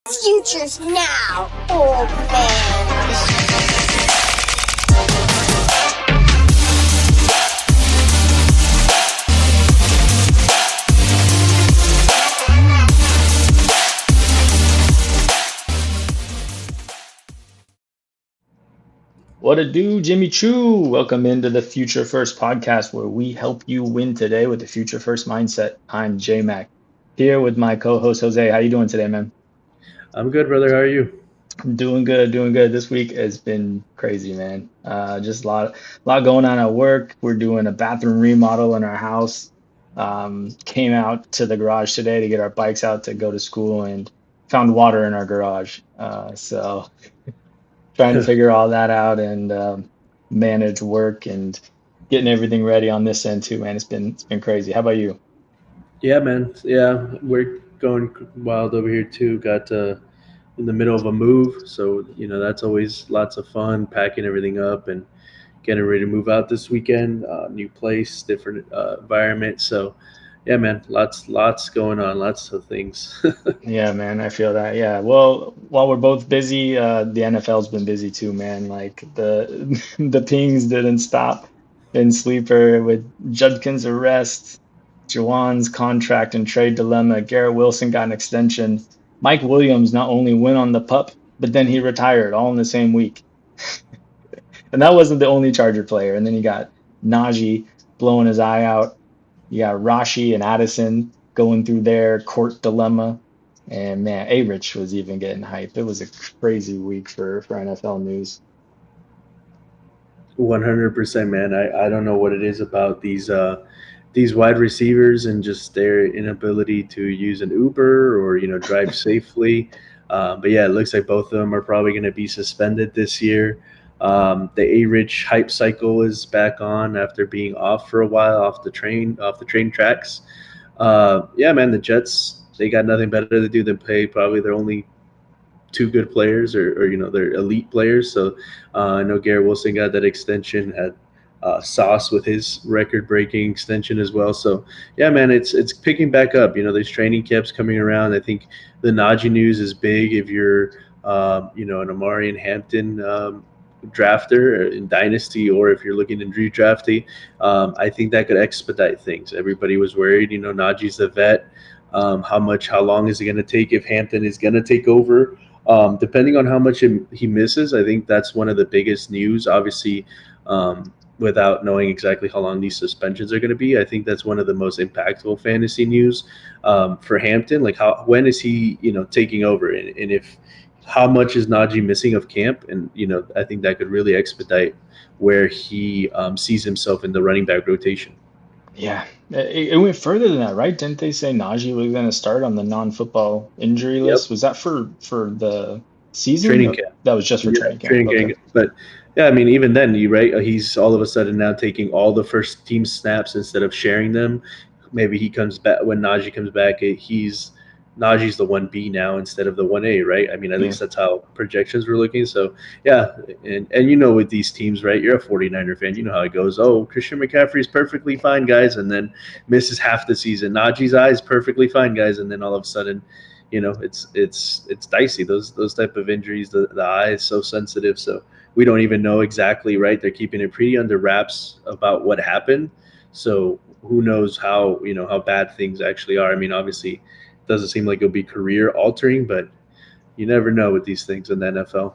Future's now, old man. What it do, Jimmy Choo? Welcome into the Future First podcast where we help you win today with the Future First mindset. I'm Jmac here with my co-host Jose. How you doing today, man? I'm good, brother. How are you? Doing good, doing good. This week has been crazy, man. Just a lot going on at work. We're doing a bathroom remodel in our house. Came out to the garage today to get our bikes out to go to school and found water in our garage. So trying to figure all that out and manage work and getting everything ready on this end too, man. It's been crazy. How about you? Yeah, man. Yeah, we're going wild over here too. Got in the middle of a move, so that's always lots of fun. Packing everything up and getting ready to move out this weekend. New place, different environment. So, yeah, man. Lots going on. Lots of things. Yeah, man, I feel that. Yeah. Well, while we're both busy, the NFL's been busy too, man. Like the the pings didn't stop in sleeper with Judkins' arrest, Juwan's contract and trade dilemma. Garrett Wilson got an extension. Mike Williams not only went on the pup, but then he retired all in the same week. And that wasn't the only Charger player. And then you got Najee blowing his eye out. You got Rashi and Addison going through their court dilemma. And man, A-Rich was even getting hype. It was a crazy week for NFL news. 100%, man. I don't know what it is about these wide receivers and just their inability to use an Uber or drive safely. But yeah, it looks like both of them are probably going to be suspended this year. The A-Rich hype cycle is back on after being off for a while off the train tracks. Yeah, man, the Jets, they got nothing better to do than pay probably their only two good players or they're elite players. So I know Garrett Wilson got that extension, had Sauce with his record-breaking extension as well. So yeah, man, it's picking back up. These training camps coming around. I think the Najee news is big if you're an Amari and Hampton. Drafter in dynasty, or if you're looking in redrafty, I think that could expedite things. Everybody was worried, Najee's the vet. How long is it going to take if Hampton is going to take over? Depending on how much he misses, I think that's one of the biggest news. Obviously, without knowing exactly how long these suspensions are going to be, I think that's one of the most impactful fantasy news for Hampton. Like, when is he, taking over, and if how much is Najee missing of camp, and I think that could really expedite where he sees himself in the running back rotation. Yeah, it went further than that, right? Didn't they say Najee was going to start on the non-football injury Yep, list? Was that for the season? training Or camp. that was just for Yeah, training camp. training Okay. camp. But yeah, I mean, even then, you right, he's all of a sudden now taking all the first team snaps instead of sharing them. Maybe he comes back when Najee comes back. He's Najee's the 1B now instead of the 1A, right? I mean, at Yeah. least that's how projections were looking. So yeah, and with these teams, right? You're a 49er fan. You know how it goes. Oh, Christian McCaffrey's perfectly fine, guys, and then misses half the season. Najee's eyes perfectly fine, guys, and then all of a sudden, it's dicey. Those type of injuries, the eye is so sensitive. So we don't even know exactly, right? They're keeping it pretty under wraps about what happened. So who knows how bad things actually are. I mean, obviously, it doesn't seem like it'll be career altering, but you never know with these things in the NFL.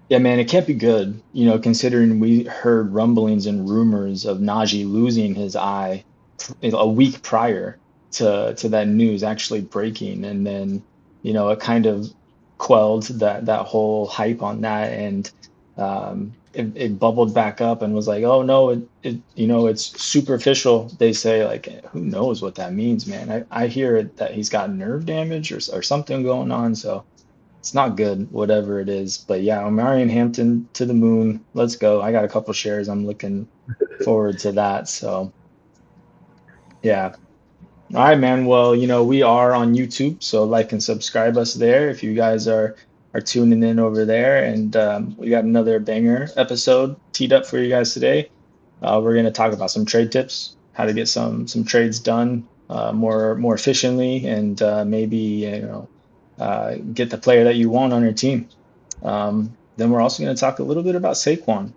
Yeah, man, it can't be good, considering we heard rumblings and rumors of Najee losing his eye a week prior to that news actually breaking, and then, it kind of quelled that whole hype on that, and it bubbled back up and was like, oh no, it's superficial. They say like, who knows what that means, man? I hear it that he's got nerve damage or something going on, so. It's not good, whatever it is. But yeah, Omarion Hampton to the moon. Let's go. I got a couple shares. I'm looking forward to that. So yeah. All right, man. Well, we are on YouTube, so like and subscribe us there if you guys are tuning in over there. And we got another banger episode teed up for you guys today. We're gonna talk about some trade tips, how to get some trades done more efficiently, and maybe get the player that you want on your team. Then we're also going to talk a little bit about Saquon.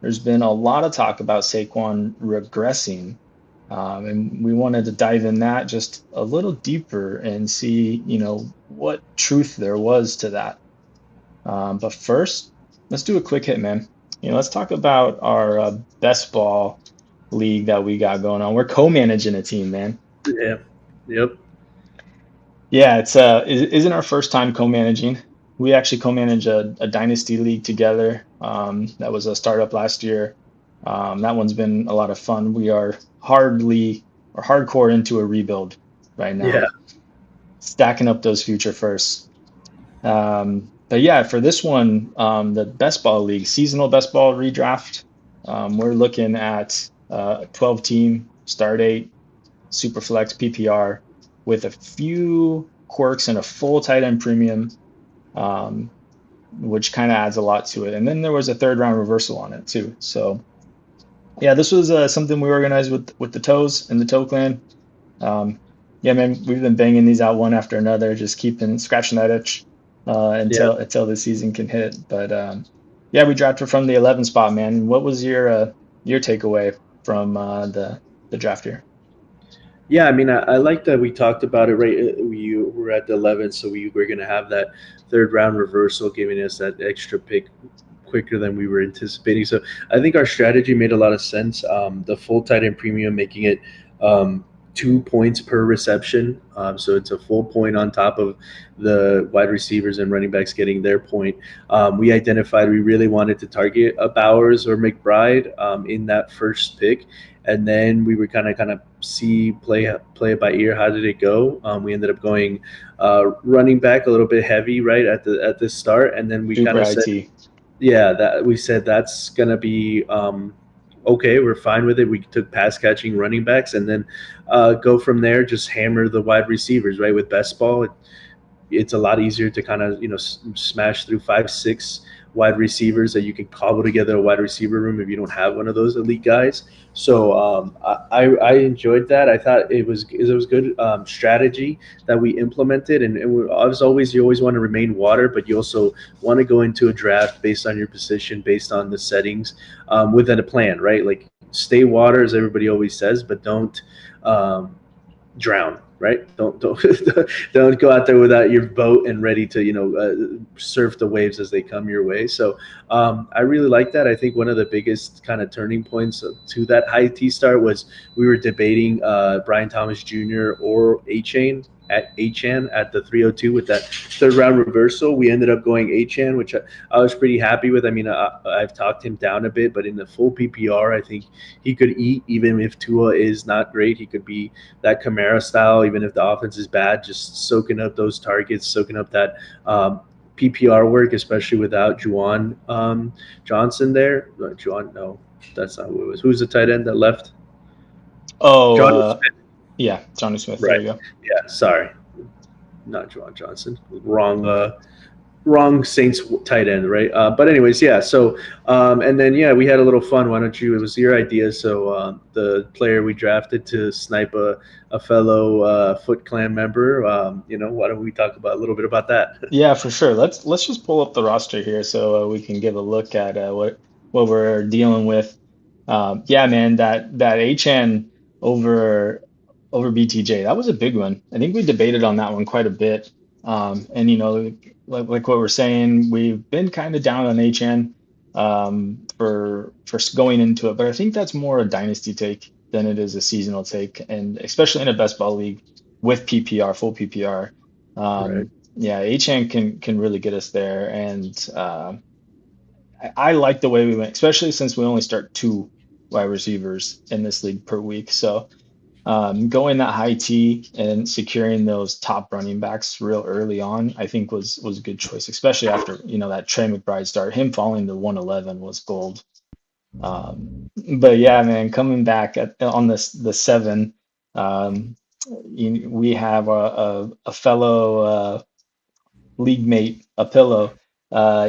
There's been a lot of talk about Saquon regressing, and we wanted to dive in that just a little deeper and see, what truth there was to that. But first, let's do a quick hit, man. Let's talk about our best ball league that we got going on. We're co-managing a team, man. Yeah. Yep. Yeah, it isn't our first time co-managing. We actually co-manage a dynasty league together. That was a startup last year. That one's been a lot of fun. We are hardcore into a rebuild right Yeah. now, stacking up those future firsts. But yeah, for this one, the best ball league, seasonal best ball redraft, we're looking at 12 team start eight, super flex PPR with a few quirks and a full tight end premium, um, which kind of adds a lot to it. And then there was a third round reversal on it too. So yeah, this was something we organized with the Toes and the Toe Clan. Yeah, man, we've been banging these out one after another, just keeping scratching that itch Yeah. until the season can hit. But yeah, we drafted from the 11 spot, man. What was your takeaway from the draft here? Yeah, I mean, I like that we talked about it, right? We were at the 11th, so we were going to have that third round reversal, giving us that extra pick quicker than we were anticipating. So I think our strategy made a lot of sense. The full tight end premium, making it 2 points per reception. So it's a full point on top of the wide receivers and running backs getting their point. We identified we really wanted to target a Bowers or McBride in that first pick, and then we were kind of see play it by ear. How did it go? We ended up going running back a little bit heavy right at the start, and then we kind Super of said, IT. yeah, that we said that's gonna be okay. We're fine with it. We took pass catching running backs, and then go from there. Just hammer the wide receivers right with best ball. It's a lot easier to kind of smash through 5 6 wide receivers that you can cobble together a wide receiver room if you don't have one of those elite guys. So I enjoyed that. I thought it was good strategy that we implemented, and as always, you always want to remain water, but you also want to go into a draft based on your position, based on the settings, within a plan, right? Like stay water, as everybody always says, but don't um, drown, right? Don't don't go out there without your boat and ready to surf the waves as they come your way. So I really like that. I think one of the biggest kind of turning points to that high T start was we were debating Brian Thomas Jr. or Achan at the 302 with that third round reversal. We ended up going Achan, which I was pretty happy with. I mean, I've talked him down a bit, but in the full PPR, I think he could eat even if Tua is not great. He could be that Kamara style, even if the offense is bad, just soaking up those targets, soaking up that PPR work, especially without Juwan Johnson there. Juwan, no, that's not who it was. Who's the tight end that left? Oh, John Smith, yeah, Johnny Smith. There right? you go. Yeah, sorry, not Juwan Johnson. Wrong Saints tight end, right? But anyways, yeah. So and then yeah, we had a little fun. Why don't you? It was your idea. So the player we drafted to snipe a fellow Foot Clan member. Why don't we talk about a little bit about that? Yeah, for sure. Let's just pull up the roster here so we can give a look at what we're dealing with. Yeah, man, that HN over over BTJ, that was a big one. I think we debated on that one quite a bit. And like what we're saying, we've been kind of down on HN for going into it, but I think that's more a dynasty take than it is a seasonal take, and especially in a best ball league with PPR, full PPR. Right. Yeah, Achan can really get us there, and I like the way we went, especially since we only start two wide receivers in this league per week. So going that high T and securing those top running backs real early on, I think was a good choice, especially after that Trey McBride start. Him falling to 111 was gold. But yeah, man, coming back on the seven, um, we have a fellow. League mate, a pillow.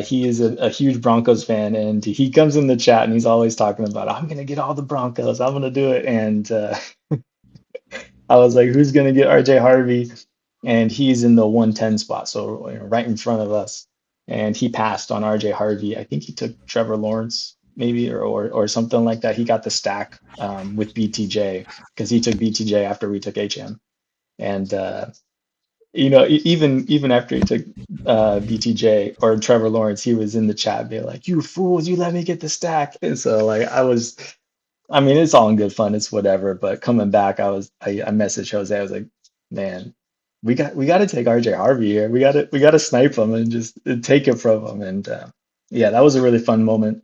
He is a huge Broncos fan, and he comes in the chat and he's always talking about, I'm gonna get all the Broncos, I'm gonna do it. And I was like, who's gonna get RJ Harvey? and he's in the 110 spot, so right in front of us. And he passed on RJ Harvey. I think he took Trevor Lawrence, maybe, or something like that. He got the stack with BTJ because he took BTJ after we took HM. And even after he took BTJ or Trevor Lawrence, he was in the chat being like, "You fools, you let me get the stack." And so like I mean, it's all in good fun. It's whatever. But coming back, I messaged Jose. I was like, man, we got to take RJ Harvey here. We got to snipe him and just take it from him. And yeah, that was a really fun moment,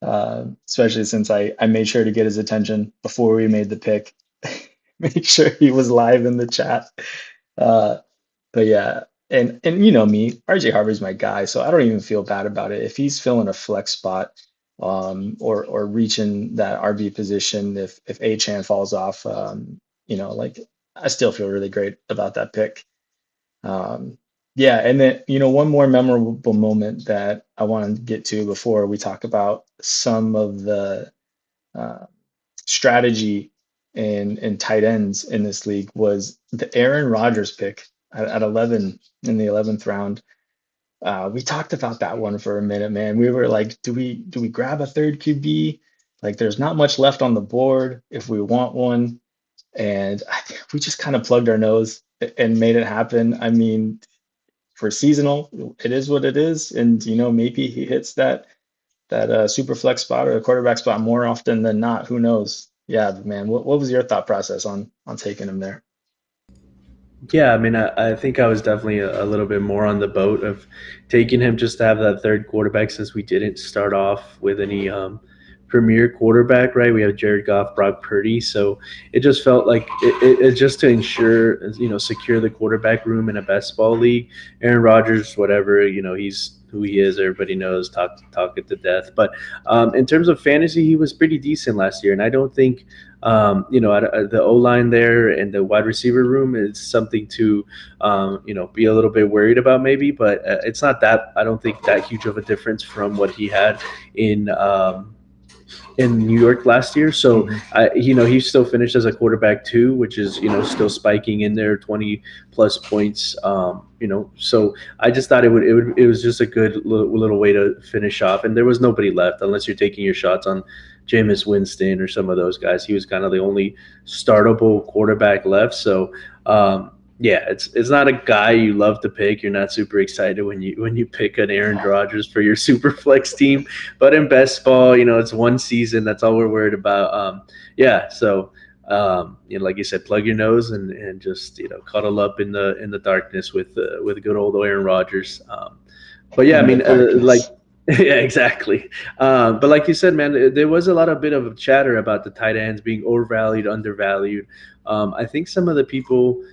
especially since I made sure to get his attention before we made the pick. Make sure he was live in the chat. Uh, but yeah, and you know me, RJ Harvey's my guy, so I don't even feel bad about it. If he's filling a flex spot, or reaching that RB position, if Achan falls off, like I still feel really great about that pick. Um, yeah, and then one more memorable moment that I want to get to before we talk about some of the uh, strategy in tight ends in this league was the Aaron Rodgers pick at 11 in the 11th round. We talked about that one for a minute, man. We were like, do we grab a third QB? Like, there's not much left on the board if we want one, and I think we just kind of plugged our nose and made it happen. I mean, for seasonal, it is what it is, and maybe he hits that super flex spot or the quarterback spot more often than not. Who knows? Yeah, but man, what was your thought process on taking him there? Yeah, I mean, I think I was definitely a little bit more on the boat of taking him just to have that third quarterback since we didn't start off with any premier quarterback, right? We have Jared Goff, Brock Purdy, so it just felt like it just to ensure, secure the quarterback room in a best ball league. Aaron Rodgers, whatever, he's who he is. Everybody knows, talk it to death. But in terms of fantasy, he was pretty decent last year, and I don't think the O line there and the wide receiver room is something to, be a little bit worried about maybe, but it's not that, I don't think that huge of a difference from what he had in, in New York last year. So, Hmm. he still finished as a quarterback too, which is, still spiking in there, 20 plus points. So I just thought it was just a good little way to finish off. And there was nobody left unless you're taking your shots on Jameis Winston or some of those guys. He was kind of the only startable quarterback left. So, yeah, it's not a guy you love to pick. You're not super excited when you pick an Aaron Rodgers for your super flex team. But in best ball, it's one season. That's all we're worried about. Yeah, so like you said, plug your nose and just cuddle up in the darkness with good old Aaron Rodgers. But yeah, I In the mean, like darkness. yeah, exactly. But like you said, man, there was a lot of bit of chatter about the tight ends being overvalued, undervalued. I think some of the people,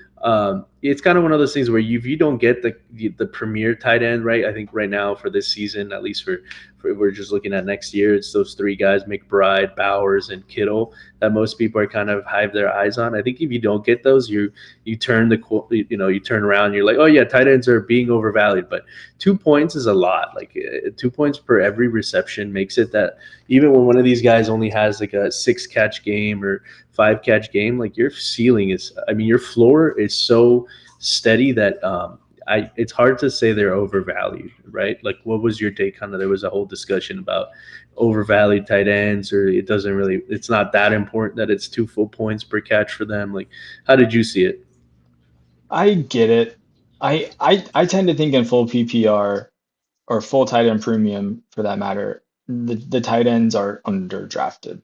it's kind of one of those things where if you don't get the premier tight end, right? I think right now for this season, at least for we're just looking at next year, it's those three guys: McBride, Bowers, and Kittle that most people are kind of have their eyes on. I think if you don't get those, you turn you turn around, you're like, oh yeah, tight ends are being overvalued, but 2 points is a lot. Like 2 points per every reception makes it that even when one of these guys only has like a 6 catch game or 5 catch game, like your ceiling is, I mean, your floor is so steady that it's hard to say they're overvalued, right? Like, what was your take on it? There was a whole discussion about overvalued tight ends, or it's not that important that it's 2 full points per catch for them. Like, how did you see it? I get it. I tend to think in full PPR or full tight end premium for that matter, the tight ends are underdrafted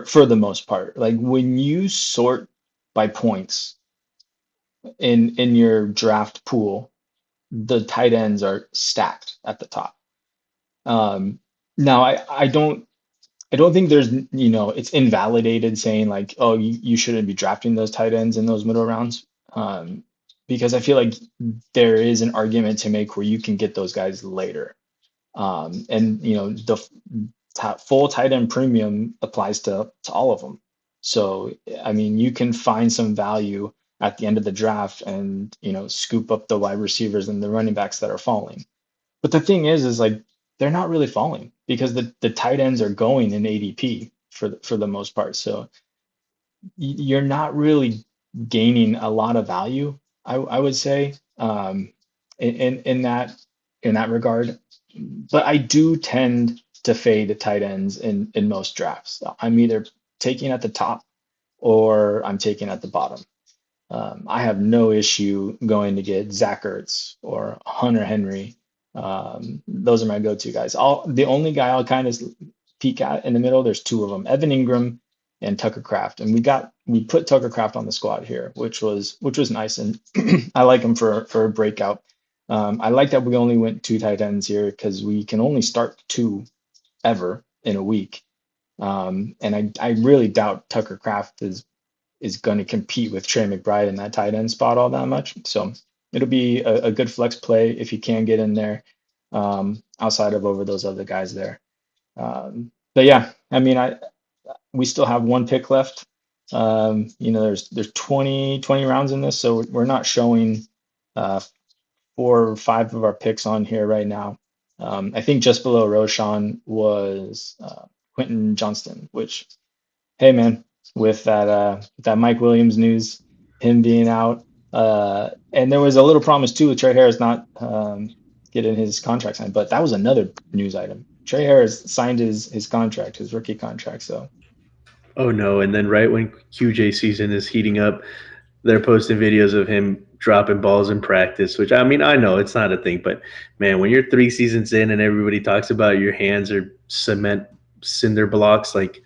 for the most part. Like when you sort by points in your draft pool, the tight ends are stacked at the top. Um, now I don't think it's invalidated saying like, oh, you shouldn't be drafting those tight ends in those middle rounds. Because I feel like there is an argument to make where you can get those guys later. And the full tight end premium applies to all of them. So I mean, you can find some value at the end of the draft and scoop up the wide receivers and the running backs that are falling. But the thing is like they're not really falling because the tight ends are going in ADP for the most part. So you're not really gaining a lot of value I would say, in that regard. But I do tend to fade tight ends in most drafts. I'm either taking at the top or I'm taking at the bottom. I have no issue going to get Zach Ertz or Hunter Henry. Those are my go-to guys. The only guy I'll kind of peek at in the middle, there's two of them, Evan Ingram and Tucker Craft. And we put Tucker Craft on the squad here, which was nice. And I like him for a breakout. I like that we only went two tight ends here because we can only start two ever in a week. And I really doubt Tucker Craft is going to compete with Trey McBride in that tight end spot all that much. So it'll be a good flex play if you can get in there, outside of over those other guys there. But yeah, I mean, we still have one pick left. There's 20 rounds in this, so we're not showing 4 or 5 of our picks on here right now. I think just below Roshan was Quentin Johnston, which, hey man, with that Mike Williams news, him being out, and there was a little promise too with Trey Harris not getting his contract signed, but that was another news item. Trey Harris signed his contract, his rookie contract. So Oh no! And then right when QJ season is heating up, they're posting videos of him dropping balls in practice. Which I mean, I know it's not a thing, but man, when you're 3 seasons in and everybody talks about your hands are cement cinder blocks, like,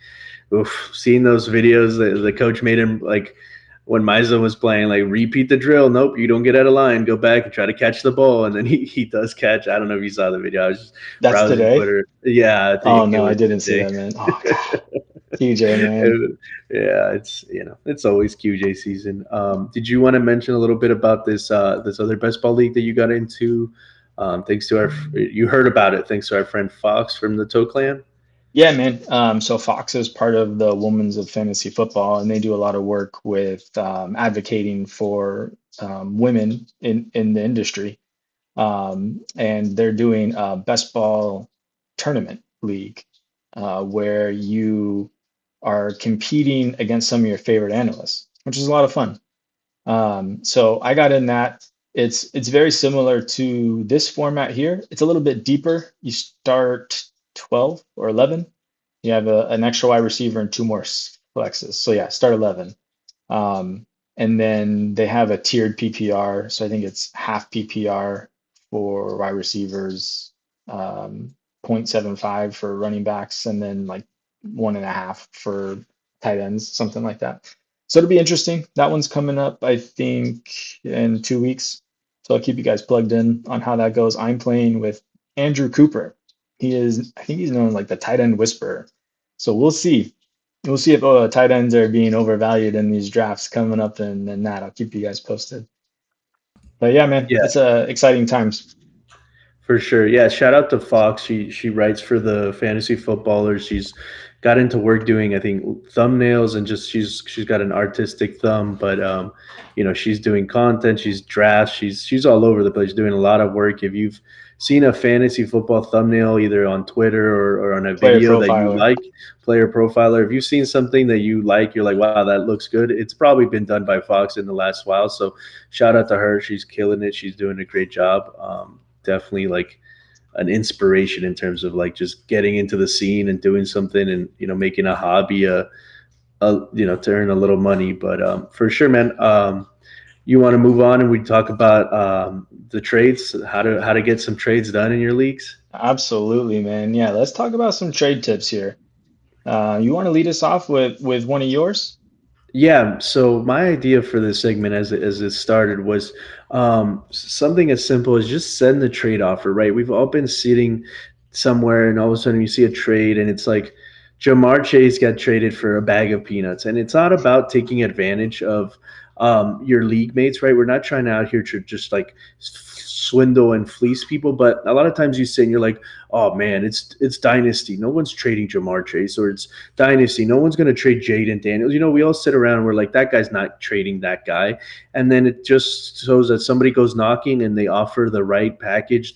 oof, seeing those videos, the coach made him like when Miza was playing, like repeat the drill. Nope, you don't get out of line. Go back and try to catch the ball, and then he does catch. I don't know if you saw the video. I was just that's browsing today. Twitter. Yeah, I Oh think it no, I was didn't see today. that, man. Oh god, TJ, man. Yeah, it's always QJ season. Did you want to mention a little bit about this other best ball league that you got into? Thanks to you heard about it thanks to our friend Fox from the Toe Clan. Yeah, man. So Fox is part of the Women's of Fantasy Football, and they do a lot of work with advocating for women in the industry. And they're doing a best ball tournament league, where you are competing against some of your favorite analysts, which is a lot of fun. So I got in that. It's very similar to this format here. It's a little bit deeper. You start 12 or 11. You have an extra wide receiver and two more flexes. So yeah, start 11. And then they have a tiered PPR. So I think it's half PPR for wide receivers, 0.75 for running backs, and then like 1.5 for tight ends, something like that. So it'll be interesting. That one's coming up, I think, in 2 weeks. So I'll keep you guys plugged in on how that goes. I'm playing with Andrew Cooper. I think he's known like the tight end whisperer. So we'll see. We'll see if tight ends are being overvalued in these drafts coming up, and that I'll keep you guys posted. But yeah, man, Yeah, it's exciting times. for sure. Yeah, shout out to Fox. She writes for the fantasy footballers. She's got into work doing, I think, thumbnails, and just she's got an artistic thumb, but she's doing content, she's drafts, she's all over the place doing a lot of work. If you've seen a fantasy football thumbnail either on Twitter or on a Player video that you profiler. like, player profiler, if you've seen something that you like, you're like, wow, that looks good. It's probably been done by Fox in the last while. So shout out to her. She's killing it. She's doing a great job. Definitely like an inspiration in terms of like just getting into the scene and doing something and making a hobby to earn a little money. But for sure, man. You want to move on and we talk about the trades, how to get some trades done in your leagues? Absolutely, man. Yeah, let's talk about some trade tips here. You want to lead us off with one of yours? Yeah. So my idea for this segment, as it started, was something as simple as just send the trade offer. Right. We've all been sitting somewhere, and all of a sudden you see a trade, and it's like Jamar Chase got traded for a bag of peanuts, and it's not about taking advantage of your league mates. Right. We're not trying out here to just like swindle and fleece people, but a lot of times you sit and you're like, oh man, it's dynasty. No one's trading Jamar Chase, or it's dynasty. No one's going to trade Jaden Daniels. We all sit around and we're like, that guy's not trading that guy. And then it just shows that somebody goes knocking and they offer the right package.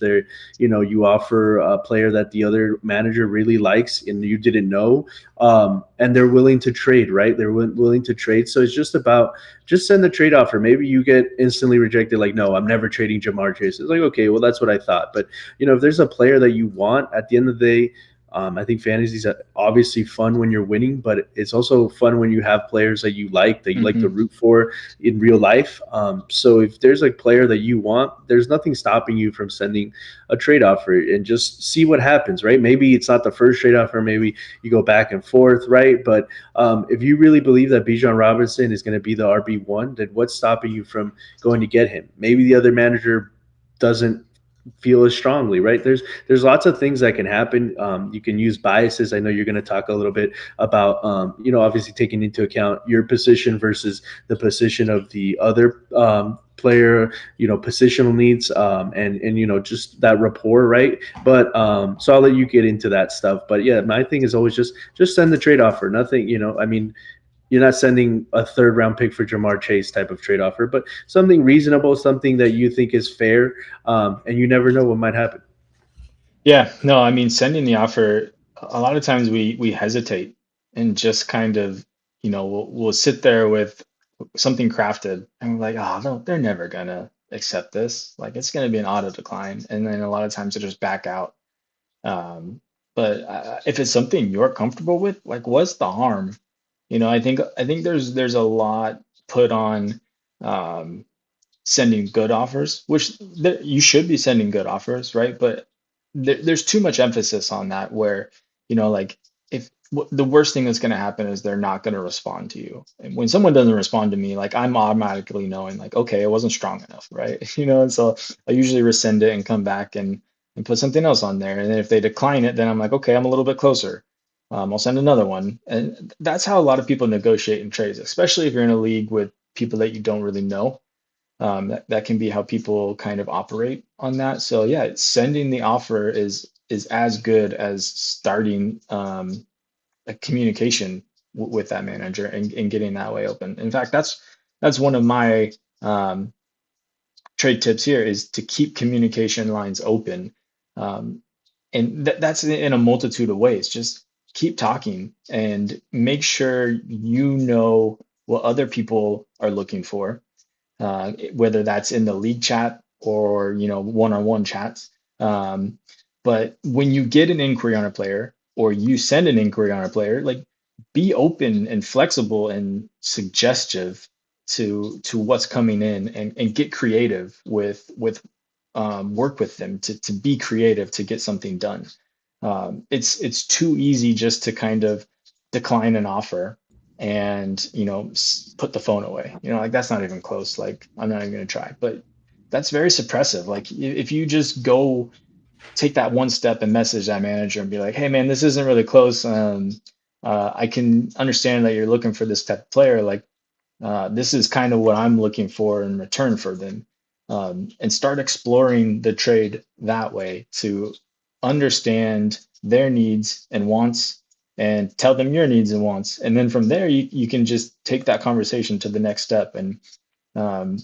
You offer a player that the other manager really likes and you didn't know. And they're willing to trade, right? They're willing to trade. So it's just about just send the trade offer. Maybe you get instantly rejected, like, no, I'm never trading Jamar Chase. It's like, okay, well, that's what I thought. But if there's a player that you want, at the end of the day, I think fantasy is obviously fun when you're winning, but it's also fun when you have players that you like to Hmm. root for in real life. So if there's a player that you want, there's nothing stopping you from sending a trade offer and just see what happens, right? Maybe it's not the first trade offer, maybe you go back and forth, right? But if you really believe that Bijan Robinson is going to be the RB1, then what's stopping you from going to get him? Maybe the other manager doesn't feel as strongly, right? There's lots of things that can happen. You can use biases. I know you're going to talk a little bit about obviously taking into account your position versus the position of the other player, positional needs, and just that rapport, right? But so I'll let you get into that stuff. But yeah, my thing is always just send the trade offer. Nothing, I mean, you're not sending a third round pick for Jamar Chase type of trade offer, but something reasonable, something that you think is fair, and you never know what might happen. Yeah, no, I mean, sending the offer, a lot of times we hesitate and just kind of, we'll sit there with something crafted and we're like, oh, no, they're never gonna accept this. Like it's gonna be an auto decline. And then a lot of times they just back out. Um, but if it's something you're comfortable with, like what's the harm? I think there's a lot put on um sending good offers, which you should be sending good offers, right? But there's too much emphasis on that where, like if the worst thing that's going to happen is they're not going to respond to you. And when someone doesn't respond to me, like I'm automatically knowing like, okay, it wasn't strong enough, right? And so I usually rescind it and come back and put something else on there. And then if they decline it, then I'm like, okay, I'm a little bit closer. I'll send another one. And that's how a lot of people negotiate in trades, especially if you're in a league with people that you don't really know. That can be how people kind of operate on that. So yeah, sending the offer is as good as starting a communication with that manager and getting that way open. In fact, that's one of my um, trade tips here is to keep communication lines open. Um, and that's in a multitude of ways. Just keep talking and make sure you know what other people are looking for, whether that's in the league chat or one-on-one chats. Um, but when you get an inquiry on a player or you send an inquiry on a player, like be open and flexible and suggestive to what's coming in and get creative with work with them to be creative to get something done. It's too easy just to kind of decline an offer and put the phone away. Like that's not even close. Like I'm not even gonna try. But that's very suppressive. Like if you just go take that one step and message that manager and be like, hey man, this isn't really close. I can understand that you're looking for this type of player. Like this is kind of what I'm looking for in return for them. And start exploring the trade that way to understand their needs and wants and tell them your needs and wants. And then from there, you can just take that conversation to the next step. And um,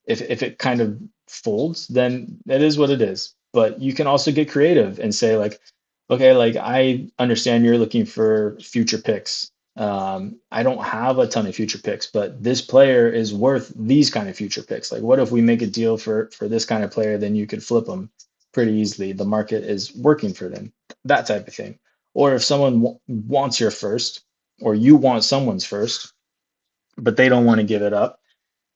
if it kind of folds, then it is what it is. But you can also get creative and say like, okay, like I understand you're looking for future picks. I don't have a ton of future picks, but this player is worth these kind of future picks. Like, what if we make a deal for this kind of player? Then you could flip them pretty easily. The market is working for them, that type of thing. Or if someone wants your first, or you want someone's first, but they don't want to give it up,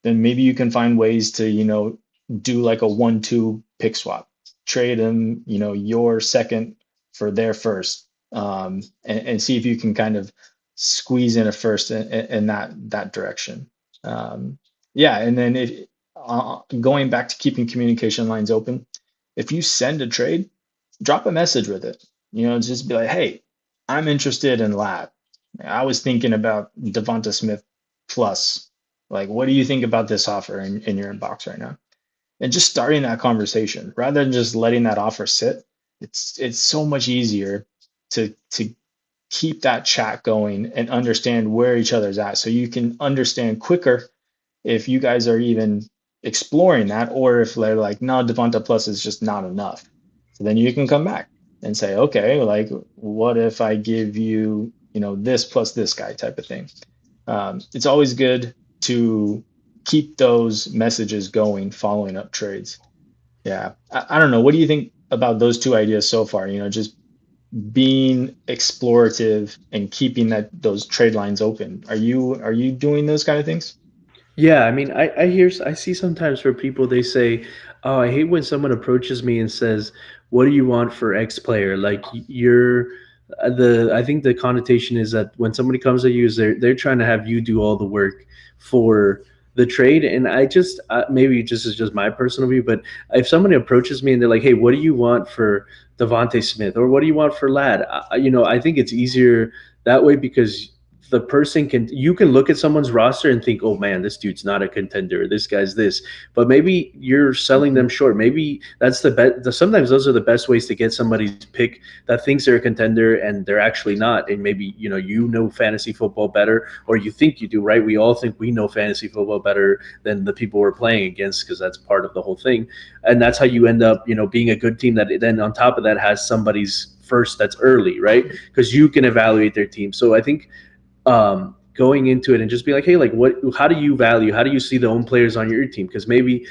then maybe you can find ways to, do like a 1-2 pick swap, trade them, your second for their first, and see if you can kind of squeeze in a first in that direction. Um, yeah, and then if going back to keeping communication lines open, if you send a trade, drop a message with it. Just be like, hey, I'm interested in Lab. I was thinking about Devonta Smith plus. Like, what do you think about this offer in your inbox right now? And just starting that conversation rather than just letting that offer sit. It's so much easier to keep that chat going and understand where each other's at, so you can understand quicker if you guys are even exploring that, or if they're like, no, Devonta plus is just not enough. So then you can come back and say, okay, like, what if I give you, this plus this guy type of thing. It's always good to keep those messages going, following up trades. Yeah. I don't know. What do you think about those two ideas so far? Just being explorative and keeping those trade lines open. Are you doing those kind of things? Yeah, I mean, I see sometimes where people they say, "Oh, I hate when someone approaches me and says, "What do you want for X player?" Like you're the I think the connotation is that when somebody comes to you, is they're trying to have you do all the work for the trade. And I just maybe just is just my personal view, but if somebody approaches me and they're like, "Hey, what do you want for Devonte Smith?" or "What do you want for Lad?" I think it's easier that way because the person can you can look at someone's roster and think, oh man, this dude's not a contender, this guy's this, but maybe you're selling Mhm. them short. Maybe that's the best. Sometimes those are the best ways to get somebody's pick that thinks they're a contender and they're actually not. And maybe you know fantasy football better, or you think you do, right? We all think we know fantasy football better than the people we're playing against because that's part of the whole thing. And that's how you end up being a good team that then on top of that has somebody's first that's early, right? Because you can evaluate their team. So I think going into it and just be like, hey, like how do you value, how do you see the own players on your team? Because maybe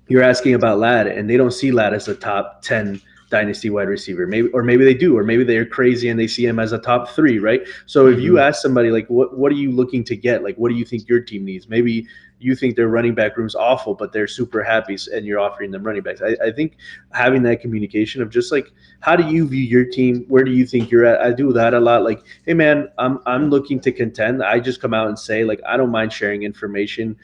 you're asking about Lad and they don't see Lad as a top 10 dynasty wide receiver. Maybe they do, or maybe they're crazy and they see him as a top 3, right? So if you Mhm. ask somebody like what are you looking to get? Like what do you think your team needs? Maybe you think their running back room's awful, but they're super happy and you're offering them running backs. I think having that communication of just like how do you view your team? Where do you think you're at? I do that a lot. Like, hey man, I'm looking to contend. I just come out and say like I don't mind sharing information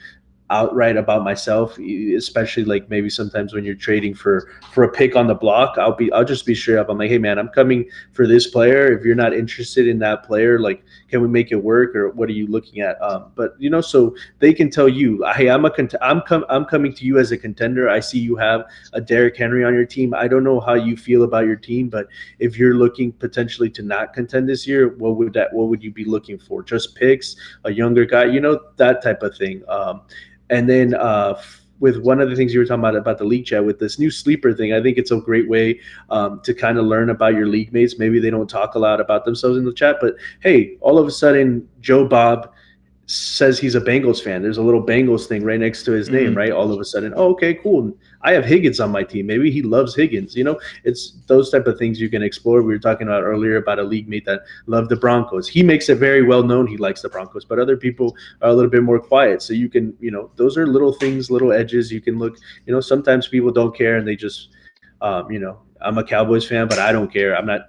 outright about myself, especially like maybe sometimes when you're trading for a pick on the block. I'll just be straight up. I'm like, hey man, I'm coming for this player. If you're not interested in that player, like, can we make it work, or what are you looking at? But so they can tell you, hey, I'm coming to you as a contender. I see you have a Derrick Henry on your team. I don't know how you feel about your team, but if you're looking potentially to not contend this year, what would you be looking for? Just picks, a younger guy, that type of thing. And then with one of the things you were talking about the league chat with this new sleeper thing, I think it's a great way to kind of learn about your league mates. Maybe they don't talk a lot about themselves in the chat, but hey, all of a sudden Joe Bob says he's a Bengals fan. There's a little Bengals thing right next to his name, Mhm. right? All of a sudden, oh, okay, cool. I have Higgins on my team. Maybe he loves Higgins. It's those type of things you can explore. We were talking about earlier about a league mate that loved the Broncos. He makes it very well known he likes the Broncos, but other people are a little bit more quiet. So you can, those are little things, little edges you can look. Sometimes people don't care and they just, I'm a Cowboys fan, but I don't care. I'm not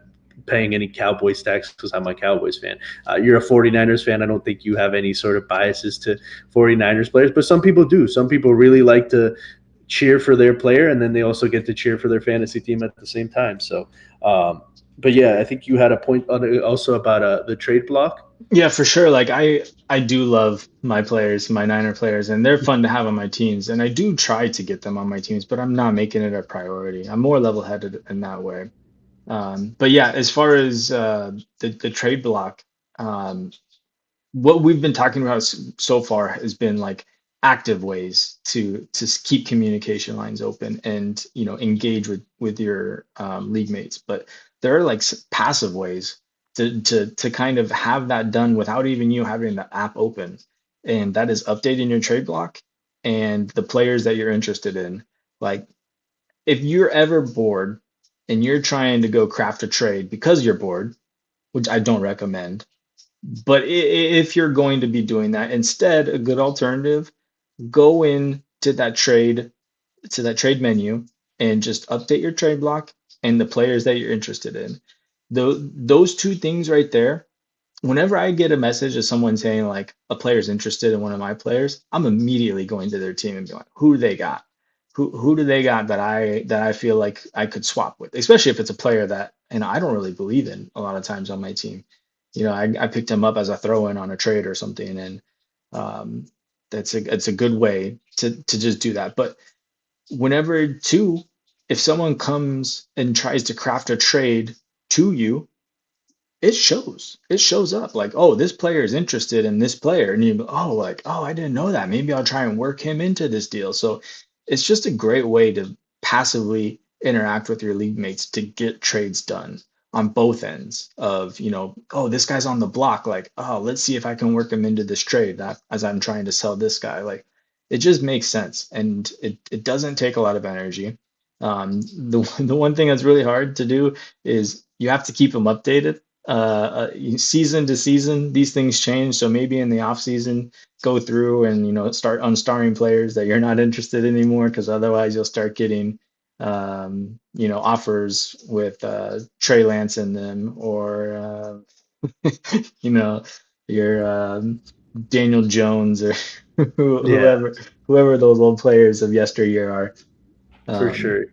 paying any Cowboys tax because I'm a Cowboys fan. You're a 49ers fan. I don't think you have any sort of biases to 49ers players, but some people do. Some people really like to cheer for their player, and then they also get to cheer for their fantasy team at the same time. So, but yeah, I think you had a point on it also about the trade block. Yeah, for sure. Like I do love my players, my Niner players, and they're fun to have on my teams. And I do try to get them on my teams, but I'm not making it a priority. I'm more level-headed in that way. But yeah, as far as the trade block, um, what we've been talking about so far has been like active ways to keep communication lines open and engage with your league mates. But there are like passive ways to kind of have that done without even you having the app open, and that is updating your trade block and the players that you're interested in. Like if you're ever bored and you're trying to go craft a trade because you're bored, which I don't recommend, but if you're going to be doing that, instead, a good alternative, go in to that trade menu and just update your trade block and the players that you're interested in. Those two things right there, whenever I get a message of someone saying like a player's interested in one of my players, I'm immediately going to their team and be like, who do they got? Who do they got that I feel like I could swap with, especially if it's a player that I don't really believe in a lot of times on my team. I picked him up as a throw in on a trade or something, and um, it's a good way to just do that. But whenever too, if someone comes and tries to craft a trade to you, it shows up like, oh, this player is interested in this player, and you go, oh, like, oh, I didn't know that, maybe I'll try and work him into this deal. So it's just a great way to passively interact with your league mates to get trades done on both ends of, oh, this guy's on the block, like, oh, let's see if I can work him into this trade, that as I'm trying to sell this guy. Like, it just makes sense, and it doesn't take a lot of energy. The one thing that's really hard to do is you have to keep them updated. Season to season, these things change. So maybe in the off season, go through and start unstarring players that you're not interested in anymore, because otherwise you'll start getting offers with Trey Lance in them, or you know, your Daniel Jones, or Yeah, whoever those old players of yesteryear are. for Um, sure.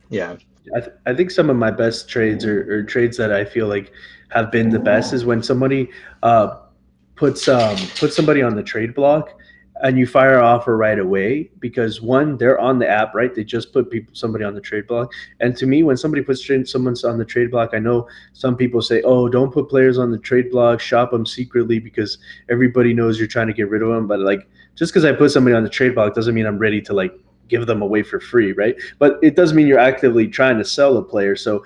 yeah, I think some of my best trades or trades that I feel like have been the best is when somebody uh, puts somebody on the trade block and you fire an offer right away because one, they're on the app, right? They just put somebody on the trade block. And to me, when somebody puts someone's on the trade block, I know some people say, "Oh, don't put players on the trade block, shop them secretly because everybody knows you're trying to get rid of them." But like, just because I put somebody on the trade block doesn't mean I'm ready to like give them away for free, right? But it does mean you're actively trying to sell a player. So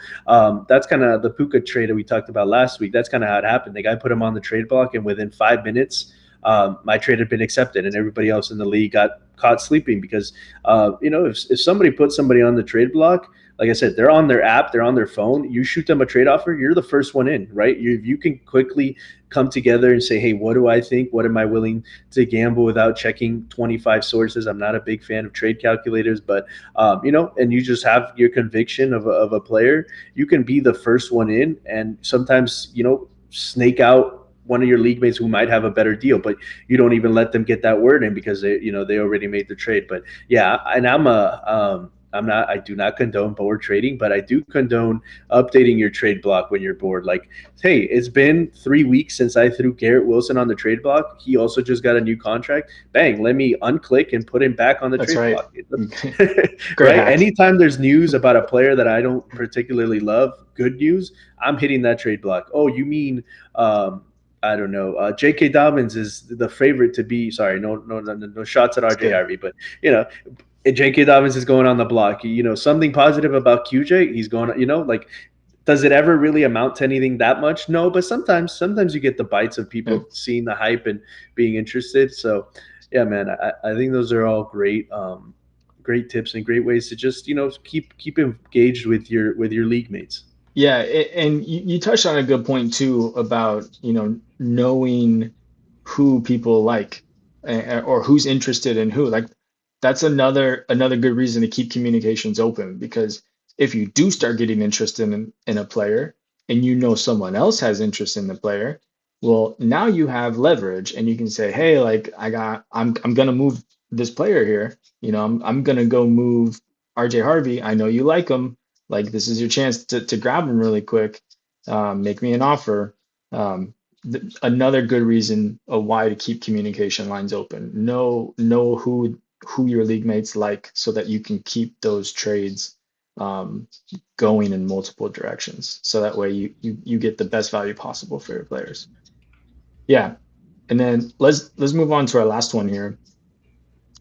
that's kind of the Puka trade that we talked about last week. That's kind of how it happened. The guy put him on the trade block, and within 5 minutes, my trade had been accepted, and everybody else in the league got caught sleeping because if somebody puts somebody on the trade block, like I said, they're on their app, they're on their phone. You shoot them a trade offer, you're the first one in, right? You can quickly come together and say, hey, what do I think? What am I willing to gamble without checking 25 sources? I'm not a big fan of trade calculators, but and you just have your conviction of a player. You can be the first one in, and sometimes snake out one of your league mates who might have a better deal, but you don't even let them get that word in because they already made the trade. But yeah, and I do not condone board trading, but I do condone updating your trade block when you're bored. Like, hey, it's been 3 weeks since I threw Garrett Wilson on the trade block. He also just got a new contract. Bang, let me unclick and put him back on the that's trade right. block. Great Right? hack. Anytime there's news about a player that I don't particularly love, good news, I'm hitting that trade block. Oh, you mean I don't know. J.K. Dobbins is the favorite to be. Sorry, no shots at It's R.J. good. Harvey, but you know, J.K. Dobbins is going on the block. Something positive about QJ. He's going. Like, does it ever really amount to anything that much? No, but sometimes you get the bites of Yep. people seeing the hype and being interested. So, yeah, man, I think those are all great tips and great ways to just keep engaged with your league mates. Yeah, and you touched on a good point too about, knowing who people like, or who's interested in who. Like, that's another good reason to keep communications open, because if you do start getting interested in a player, and someone else has interest in the player, well, now you have leverage, and you can say, hey, like, I'm gonna move this player here. I'm gonna go move RJ Harvey. I know you like him. Like, this is your chance to grab him really quick. Make me an offer. Another good reason of why to keep communication lines open. Know who your league mates like, so that you can keep those trades um, going in multiple directions. So that way you get the best value possible for your players. Yeah. And then let's move on to our last one here,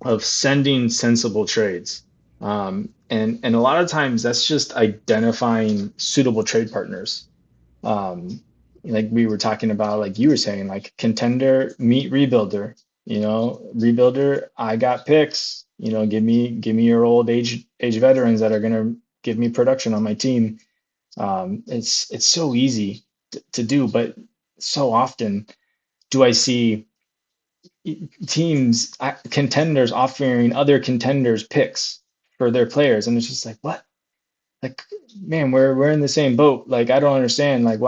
of sending sensible trades. And a lot of times that's just identifying suitable trade partners. Um, like we were talking about, like you were saying, like contender meet rebuilder. Rebuilder, I got picks. Give me your old age veterans that are gonna give me production on my team. It's so easy to do, but so often do I see teams, contenders, offering other contenders picks for their players, and it's just like, what? Like, man, we're in the same boat. Like, I don't understand. Like,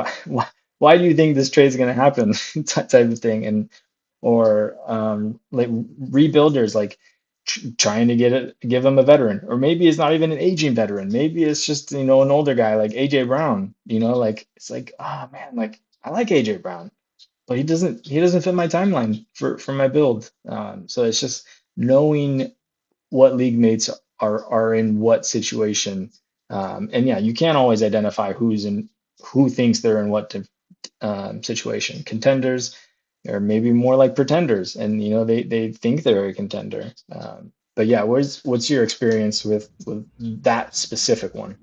why do you think this trade's going to happen? Type of thing. And or like rebuilders, like trying to give them a veteran, or maybe it's not even an aging veteran. Maybe it's just an older guy like AJ Brown. Like, it's like, oh man, like I like AJ Brown, but he doesn't fit my timeline for my build. So it's just knowing what league mates are in what situation. And yeah, you can't always identify who thinks they're in what situation. Contenders, or maybe more like pretenders, and they think they're a contender. But yeah, what's your experience with that specific one?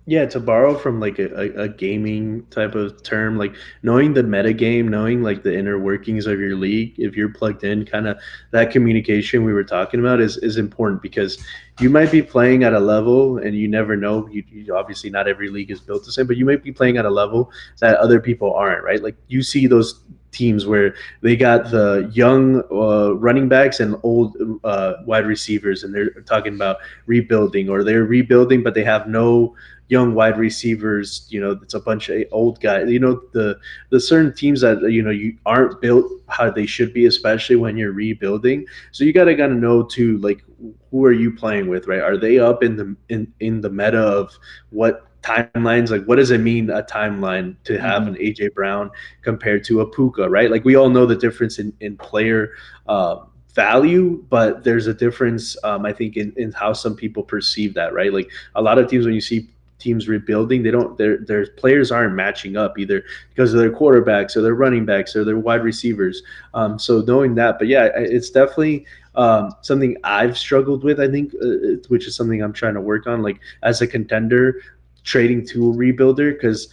Yeah, to borrow from like a gaming type of term, like knowing the meta game, knowing like the inner workings of your league, if you're plugged in, kind of that communication we were talking about is important because you might be playing at a level and you never know. You obviously not every league is built the same, but you might be playing at a level that other people aren't, right? Like you see those teams where they got the young running backs and old wide receivers, and they're talking about rebuilding, or they're rebuilding, but they have no young wide receivers. It's a bunch of old guys. The certain teams that you aren't built how they should be, especially when you're rebuilding. So you gotta know too, like who are you playing with, right? Are they up in the meta of what timelines? Like, what does it mean a timeline to have Hmm. an AJ Brown compared to a Puka, right? Like we all know the difference in player. Value, but there's a difference, I think, in how some people perceive that, right? Like a lot of teams, when you see teams rebuilding, they don't their players aren't matching up either because of their quarterbacks or their running backs or their wide receivers. So knowing that, but yeah, it's definitely something I've struggled with. I think, which is something I'm trying to work on, like as a contender, trading to a rebuilder because.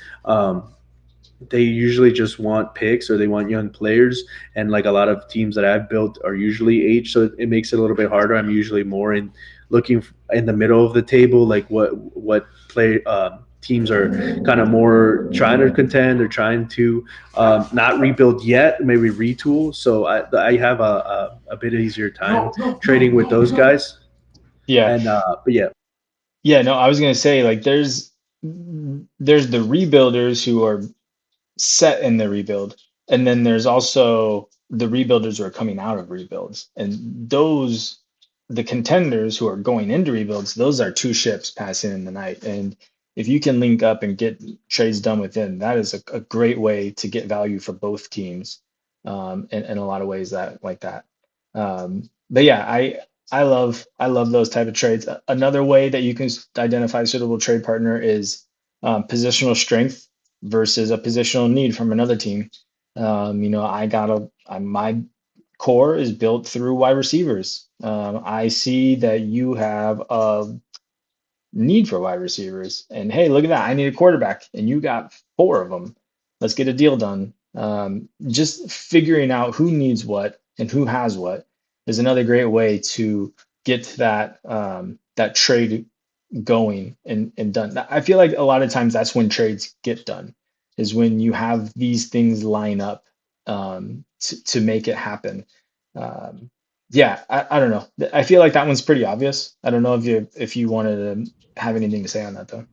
They usually just want picks or they want young players, and like a lot of teams that I've built are usually age, so it makes it a little bit harder. I'm usually more in looking in the middle of the table, like what play teams are kind of more trying to contend or trying to not rebuild yet, maybe retool. So I have a bit easier time trading with those guys. Yeah. And but yeah. Yeah, no, I was gonna say like there's the rebuilders who are set in the rebuild. And then there's also the rebuilders who are coming out of rebuilds. And those, the contenders who are going into rebuilds, those are two ships passing in the night. And if you can link up and get trades done within, that is a great way to get value for both teams, in a lot of ways that like that. But yeah, I love those type of trades. Another way that you can identify a suitable trade partner is positional strength versus a positional need from another team. My core is built through wide receivers. I see that you have a need for wide receivers, and hey, look at that! I need a quarterback, and you got four of them. Let's get a deal done. Just figuring out who needs what and who has what is another great way to get that trade going and done. I feel like a lot of times that's when trades get done, is when you have these things line up to make it happen. Yeah, I don't know. I feel like that one's pretty obvious. I don't know if you wanted to have anything to say on that though.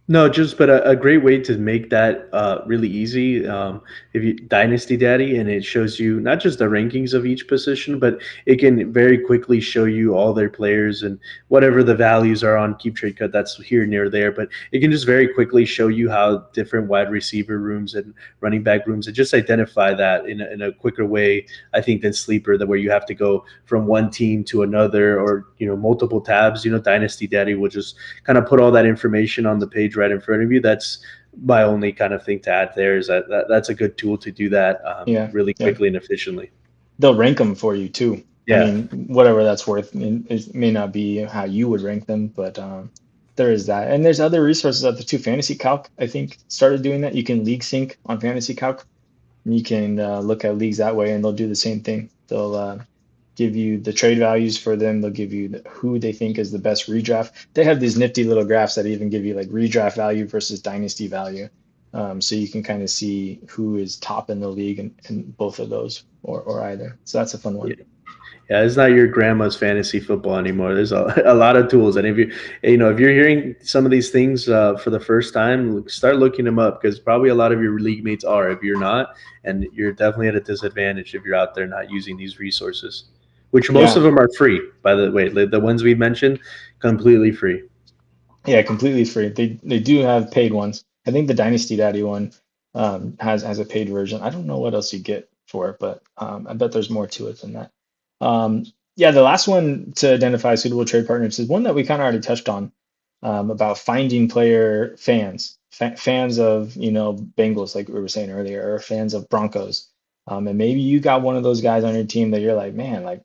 No, just but a great way to make that really easy. If you Dynasty Daddy, and it shows you not just the rankings of each position, but it can very quickly show you all their players and whatever the values are on Keep Trade Cut. That's here near there, but it can just very quickly show you how different wide receiver rooms and running back rooms, and just identify that in a quicker way, I think, than Sleeper, that where you have to go from one team to another, or multiple tabs. Dynasty Daddy will just kind of put all that information on the page right in front of you. That's my only kind of thing to add there, is that's a good tool to do that Yeah, really yeah. quickly and efficiently. They'll rank them for you too. I Yeah. mean, whatever that's worth. I mean, it may not be how you would rank them, but there is that. And there's other resources out there too. Fantasy Calc, I think, started doing that. You can league sync on Fantasy Calc. You can look at leagues that way, and they'll do the same thing. They'll give you the trade values for them. They'll give you who they think is the best redraft. They have these nifty little graphs that even give you like redraft value versus dynasty value. So you can kind of see who is top in the league in both of those, or either. So that's a fun Yeah. one. Yeah, it's not your grandma's fantasy football anymore. There's a lot of tools, and if you're hearing some of these things for the first time, start looking them up, because probably a lot of your league mates are. If you're not, and you're definitely at a disadvantage if you're out there not using these resources, which most of Yeah, them are free. By the way, the ones we mentioned, completely free. yeah, completely free. They do have paid ones. I think the Dynasty Daddy one has a paid version. I don't know what else you get for it, but I bet there's more to it than that. Um, yeah, the last one to identify suitable trade partners is one that we kind of already touched on, about finding player fans, fans of Bengals, like we were saying earlier, or fans of Broncos. And maybe you got one of those guys on your team that you're like, man, like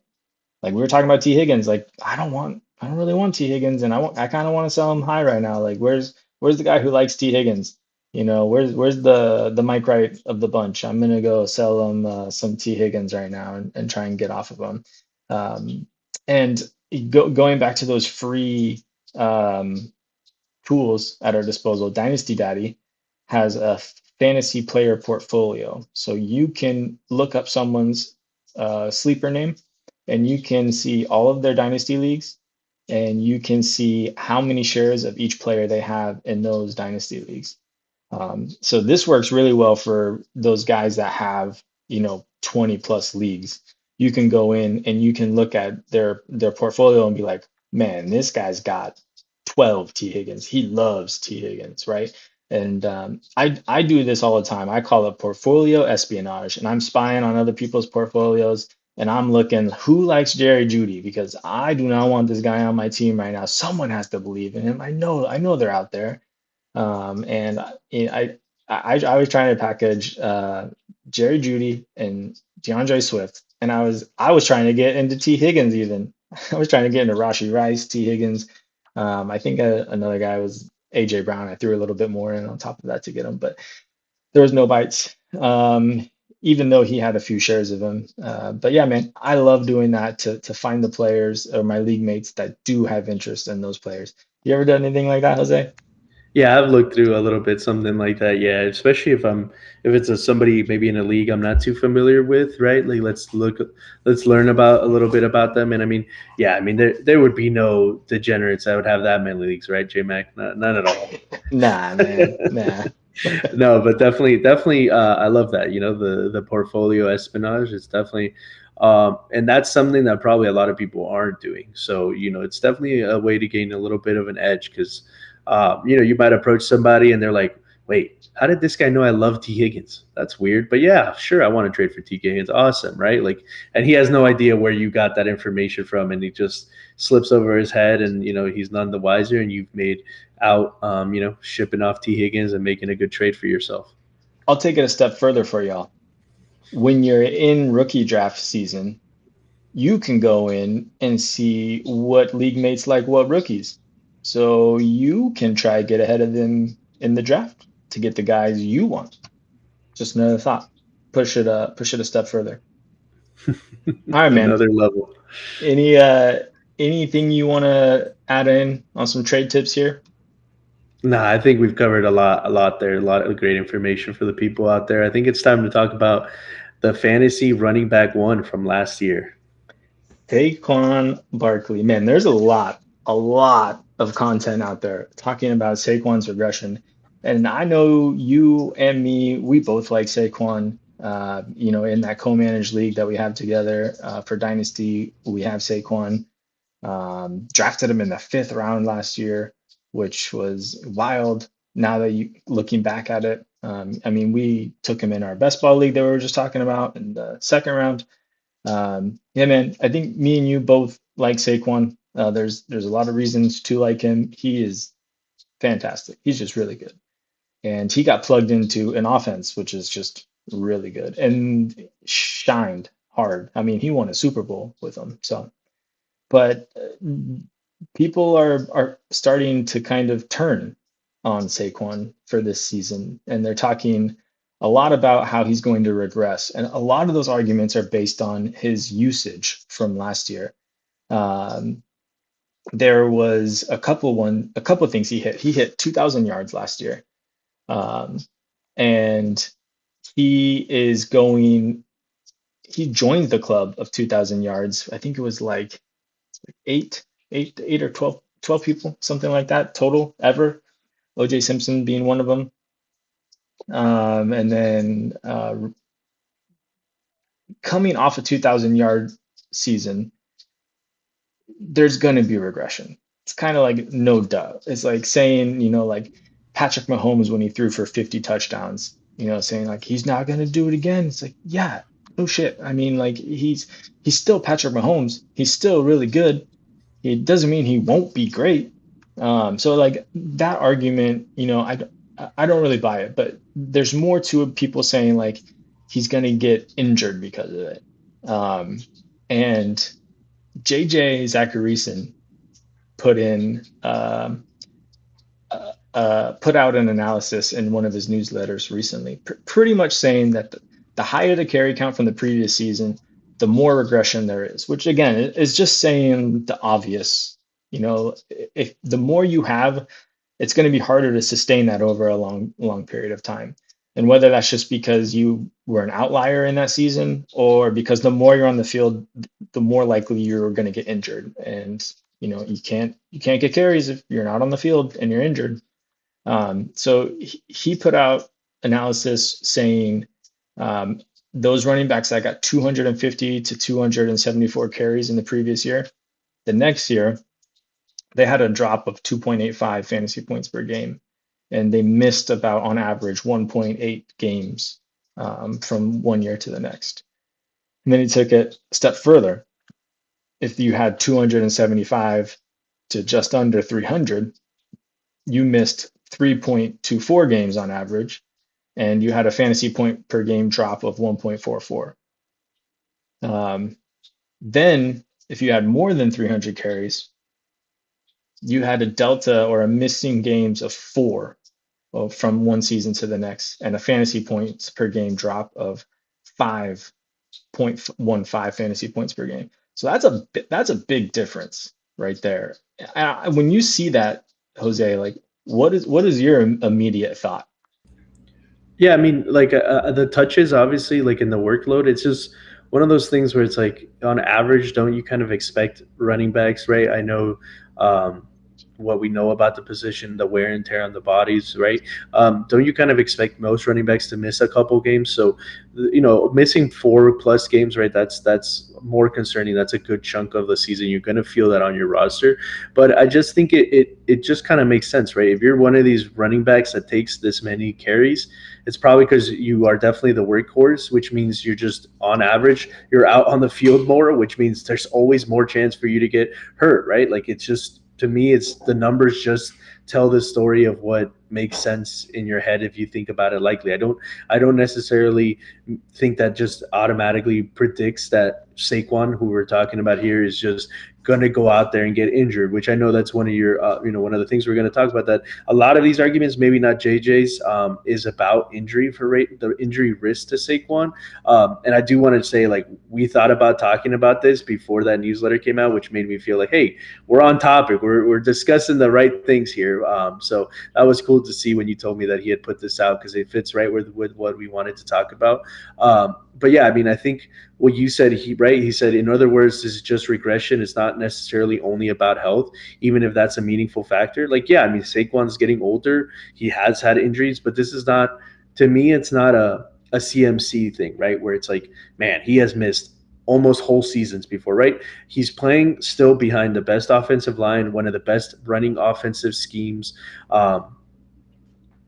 we were talking about T Higgins, like I don't really want T Higgins, and I kind of want to sell him high right now. Like Where's the guy who likes T. Higgins? Where's the Mike Wright of the bunch? I'm gonna go sell him some T. Higgins right now and try and get off of him. Um, and going back to those free um, tools at our disposal, Dynasty Daddy has a fantasy player portfolio. So you can look up someone's sleeper name and you can see all of their Dynasty leagues and you can see how many shares of each player they have in those Dynasty leagues. So this works really well for those guys that have, 20 plus leagues. You can go in and you can look at their portfolio and be like, man, this guy's got 12 T Higgins. He loves T Higgins, right? And I do this all the time. I call it portfolio espionage, and I'm spying on other people's portfolios, and I'm looking who likes Jerry Judy because I do not want this guy on my team right now. Someone has to believe in him. I know they're out there. And I was trying to package Jerry Judy and DeAndre Swift, and I was trying to get into T Higgins even. I was trying to get into Rashi Rice, T Higgins. I think another guy was AJ Brown. I threw a little bit more in on top of that to get him, but there was no bites. Even though he had a few shares of him. But yeah, man, I love doing that to find the players or my league mates that do have interest in those players. You ever done anything like that, Jose? Yeah, I've looked through a little bit something like that. Yeah, especially if it's somebody maybe in a league I'm not too familiar with, right? Like let's learn about a little bit about them. And I mean, yeah, I mean there would be no degenerates that would have that many leagues, right? Jmac, none at all. Nah, man, nah. No, but definitely, I love that. The portfolio espionage is definitely, and that's something that probably a lot of people aren't doing. So it's definitely a way to gain a little bit of an edge because, you might approach somebody and they're like, "Wait, how did this guy know I love T Higgins? That's weird." But yeah, sure, I want to trade for T Higgins. Awesome, right? Like, and he has no idea where you got that information from, and he just slips over his head, and he's none the wiser, and you've made out, shipping off T Higgins and making a good trade for yourself. I'll take it a step further for y'all. When you're in rookie draft season, you can go in and see what league mates like what rookies. So you can try get ahead of them in the draft to get the guys you want. Just another thought. Push it a step further. All right, man. Another level. Any anything you want to add in on some trade tips here? Nah, I think we've covered a lot there, a lot of great information for the people out there. I think it's time to talk about the fantasy running back one from last year. Saquon Barkley. Man, there's a lot of content out there talking about Saquon's regression. And I know you and me, we both like Saquon. In that co-managed league that we have together for Dynasty, we have Saquon. Drafted him in the fifth round last year, which was wild. Now that you looking back at it, I mean, we took him in our best ball league that we were just talking about in the second round. Yeah, man, I think me and you both like Saquon. There's a lot of reasons to like him. He is fantastic. He's just really good, and he got plugged into an offense which is just really good and shined hard. I mean, he won a Super Bowl with them. So, but people are starting to kind of turn on Saquon for this season, and they're talking a lot about how he's going to regress. And a lot of those arguments are based on his usage from last year. Um, there was a couple of things he hit. He hit 2,000 yards last year, um, and he is going. He joined the club of 2,000 yards. I think it was like eight or 12 people, something like that total ever. OJ Simpson being one of them. And then coming off a 2,000 yard season, there's going to be regression. It's kind of like no duh. It's like saying, like Patrick Mahomes when he threw for 50 touchdowns, saying like he's not going to do it again. It's like, yeah, no shit. I mean, like he's still Patrick Mahomes. He's still really good. It doesn't mean he won't be great. So like that argument, I don't really buy it, but there's more to it. People saying like he's gonna get injured because of it. And JJ Zacharyson put in put out an analysis in one of his newsletters recently, pretty much saying that the higher the carry count from the previous season, the more regression there is, which again is just saying the obvious. You know, if the more you have, it's going to be harder to sustain that over a long period of time. And whether that's just because you were an outlier in that season, or because the more you're on the field, the more likely you're going to get injured. And you know, you can't get carries if you're not on the field and you're injured. So he put out analysis saying those running backs that got 250 to 274 carries in the previous year, the next year they had a drop of 2.85 fantasy points per game, and they missed about on average 1.8 games from one year to the next. And then he took it a step further. If you had 275 to just under 300, you missed 3.24 games on average, and you had a fantasy point per game drop of 1.44. Then, if you had more than 300 carries, you had a delta or a missing games of 4 from one season to the next, and a fantasy points per game drop of 5.15 fantasy points per game. So that's a big difference right there. When you see that, Jose, like what is your immediate thought? Yeah, I mean, like the touches, obviously, like in the workload, it's just one of those things where it's like on average, don't you kind of expect running backs, right? I know what we know about the position, the wear and tear on the bodies, right? Don't you kind of expect most running backs to miss a couple games? So, missing 4+ games, right? That's more concerning. That's a good chunk of the season. You're going to feel that on your roster. But I just think it just kind of makes sense, right? If you're one of these running backs that takes this many carries, it's probably because you are definitely the workhorse, which means you're just on average, you're out on the field more, which means there's always more chance for you to get hurt, right? Like it's just, to me, it's the numbers just tell the story of what makes sense in your head if you think about it likely. I don't necessarily think that just automatically predicts that Saquon, who we're talking about here, is just going to go out there and get injured, which I know that's one of your, one of the things we're going to talk about, that a lot of these arguments, maybe not JJ's, is about injury for rate, the injury risk to Saquon. And I do want to say, like, we thought about talking about this before that newsletter came out, which made me feel like, hey, we're on topic. We're discussing the right things here. So that was cool to see when you told me that he had put this out, because it fits right with what we wanted to talk about. But yeah, I mean, I think what you said, he said, in other words, this is just regression. It's not necessarily only about health, even if that's a meaningful factor. Like, yeah, I mean, Saquon's getting older. He has had injuries, but this is not, to me, it's not a CMC thing, right? Where it's like, man, he has missed almost whole seasons before, right? He's playing still behind the best offensive line, one of the best running offensive schemes.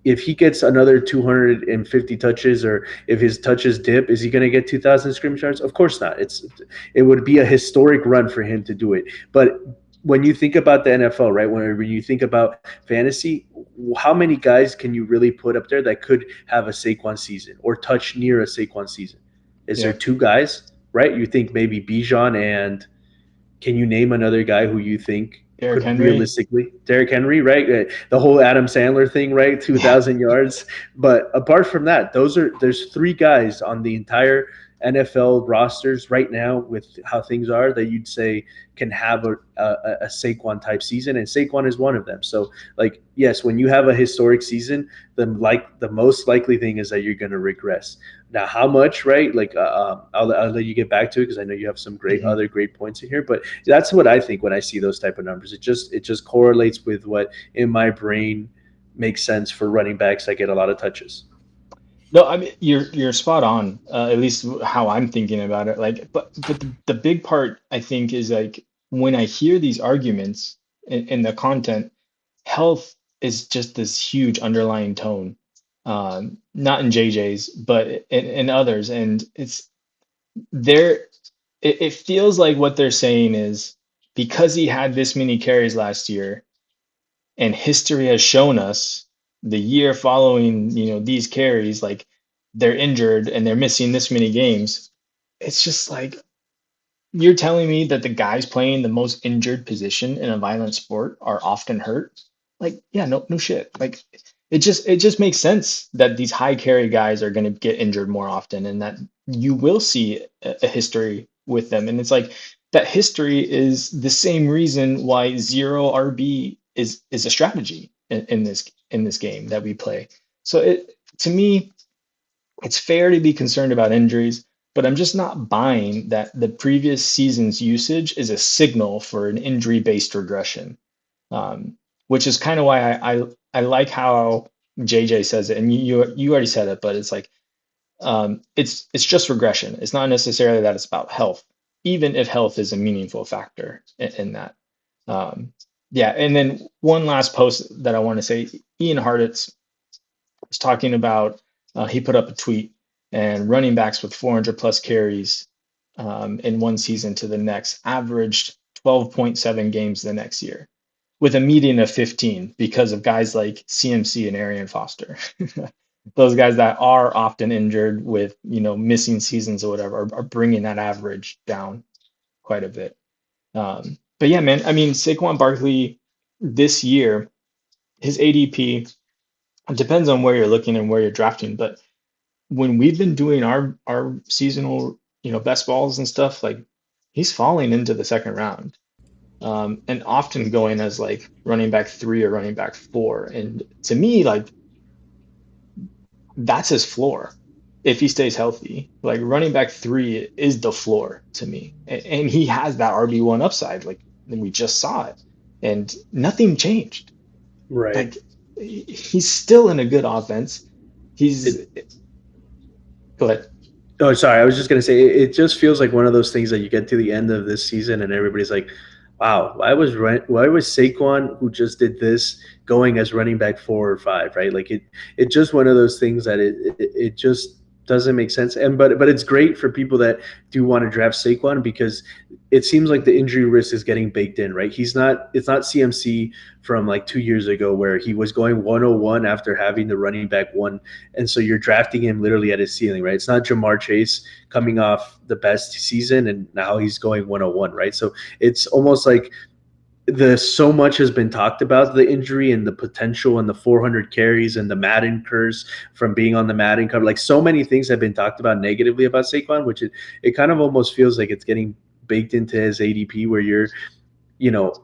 If he gets another 250 touches, or if his touches dip, is he going to get 2,000 scrimmage yards? Of course not. It would be a historic run for him to do it. But when you think about the NFL, right, when you think about fantasy, how many guys can you really put up there that could have a Saquon season or touch near a Saquon season? Is there Yeah, two guys, right? You think maybe Bijan, and can you name another guy who you think Derrick could Henry. realistically? Derrick Henry, right? The whole Adam Sandler thing, right? Yeah, 2,000 yards. But apart from that, there's three guys on the entire NFL rosters right now with how things are that you'd say can have a Saquon type season, and Saquon is one of them. So, like, yes, when you have a historic season, the most likely thing is that you're going to regress. Now, how much, right? Like, I'll let you get back to it because I know you have some mhm. other great points in here. But that's what I think when I see those type of numbers. It just correlates with what in my brain makes sense for running backs that get a lot of touches. No, I mean you're spot on. At least how I'm thinking about it. Like, but the big part I think is like when I hear these arguments in the content, health is just this huge underlying tone. Not in JJ's, but in others, and it's there. It feels like what they're saying is because he had this many carries last year, and history has shown us the year following, these carries, like they're injured and they're missing this many games. It's just like you're telling me that the guys playing the most injured position in a violent sport are often hurt. Like, yeah, no shit. Like, it just makes sense that these high carry guys are going to get injured more often, and that you will see a history with them. And it's like that history is the same reason why zero RB is a strategy in this game that we play. So to me, it's fair to be concerned about injuries, but I'm just not buying that the previous season's usage is a signal for an injury-based regression, um, which is kind of why I like how JJ says it, and you already said it, but it's like it's just regression. It's not necessarily that it's about health, even if health is a meaningful factor in that. Um, yeah, and then one last post that I want to say, Ian Hartitz was talking about, he put up a tweet, and running backs with 400 plus carries in one season to the next averaged 12.7 games the next year, with a median of 15 because of guys like CMC and Arian Foster. Those guys that are often injured with, missing seasons or whatever are bringing that average down quite a bit. But yeah, man, I mean, Saquon Barkley this year, his ADP, it depends on where you're looking and where you're drafting, but when we've been doing our seasonal, best balls and stuff, like he's falling into the second round, and often going as like running back 3 or running back 4. And to me, like that's his floor if he stays healthy. Like running back 3 is the floor to me, and he has that RB1 upside. Like we just saw it, and nothing changed. Right. Like he's still in a good offense. It, He's Go ahead. oh, sorry. I was just gonna say it just feels like one of those things that you get to the end of this season and everybody's like, "Wow, why was Saquon, who just did this, going as running back 4 or 5?" Right? Like it's just one of those things that it just doesn't make sense. And but it's great for people that do want to draft Saquon because it seems like the injury risk is getting baked in. Right? It's not CMC from like 2 years ago where he was going 101 after having the running back one, and so you're drafting him literally at his ceiling, right? It's not Jamar Chase coming off the best season and now he's going 101, right? So it's almost like the so much has been talked about the injury and the potential and the 400 carries and the Madden curse from being on the Madden cover. Like so many things have been talked about negatively about Saquon, which it kind of almost feels like it's getting baked into his ADP where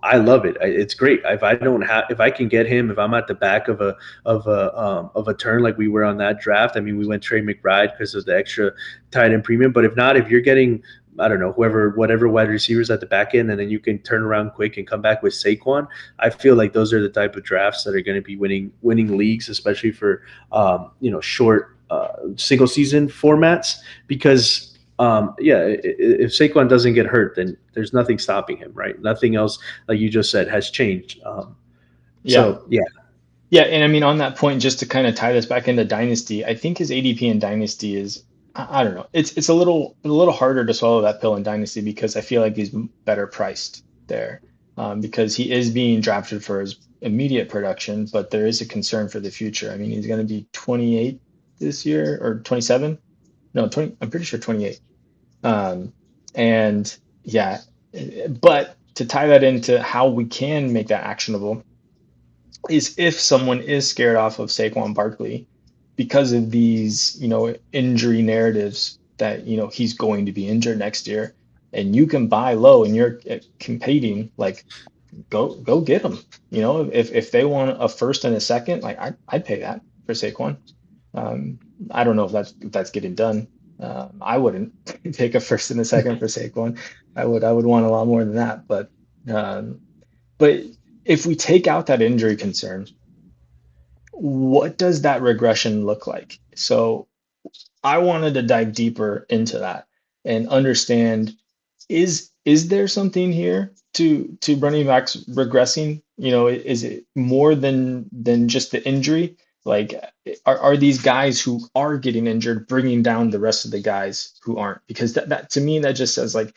I love it. It's great. If I can get him, if I'm at the back of a turn like we were on that draft. I mean, we went Trey McBride because of the extra tight end premium. But if not, if you're getting, I don't know, whatever wide receivers at the back end, and then you can turn around quick and come back with Saquon. I feel like those are the type of drafts that are going to be winning leagues, especially for short single season formats because yeah, if Saquon doesn't get hurt, then there's nothing stopping him, right? Nothing else, like you just said, has changed. Yeah. So yeah, Yeah, and I mean on that point, just to kind of tie this back into Dynasty, I think his ADP in Dynasty is, I don't know, it's a little harder to swallow that pill in Dynasty because I feel like he's better priced there, because he is being drafted for his immediate production, but there is a concern for the future. I mean, he's going to be 28 this year or 27? No, 20. I'm pretty sure 28. Um, and yeah, but to tie that into how we can make that actionable is if someone is scared off of Saquon Barkley because of these, injury narratives that, he's going to be injured next year, and you can buy low and you're competing, like go get them. If they want a first and a second, like I'd pay that for Saquon. Um, I don't know if that's getting done. I wouldn't take a first and a second for Saquon. I would want a lot more than that. Um, but if we take out that injury concern, what does that regression look like? So I wanted to dive deeper into that and understand, is there something here to running backs regressing? Is it more than just the injury? Like, are these guys who are getting injured bringing down the rest of the guys who aren't? Because that to me, that just says, like,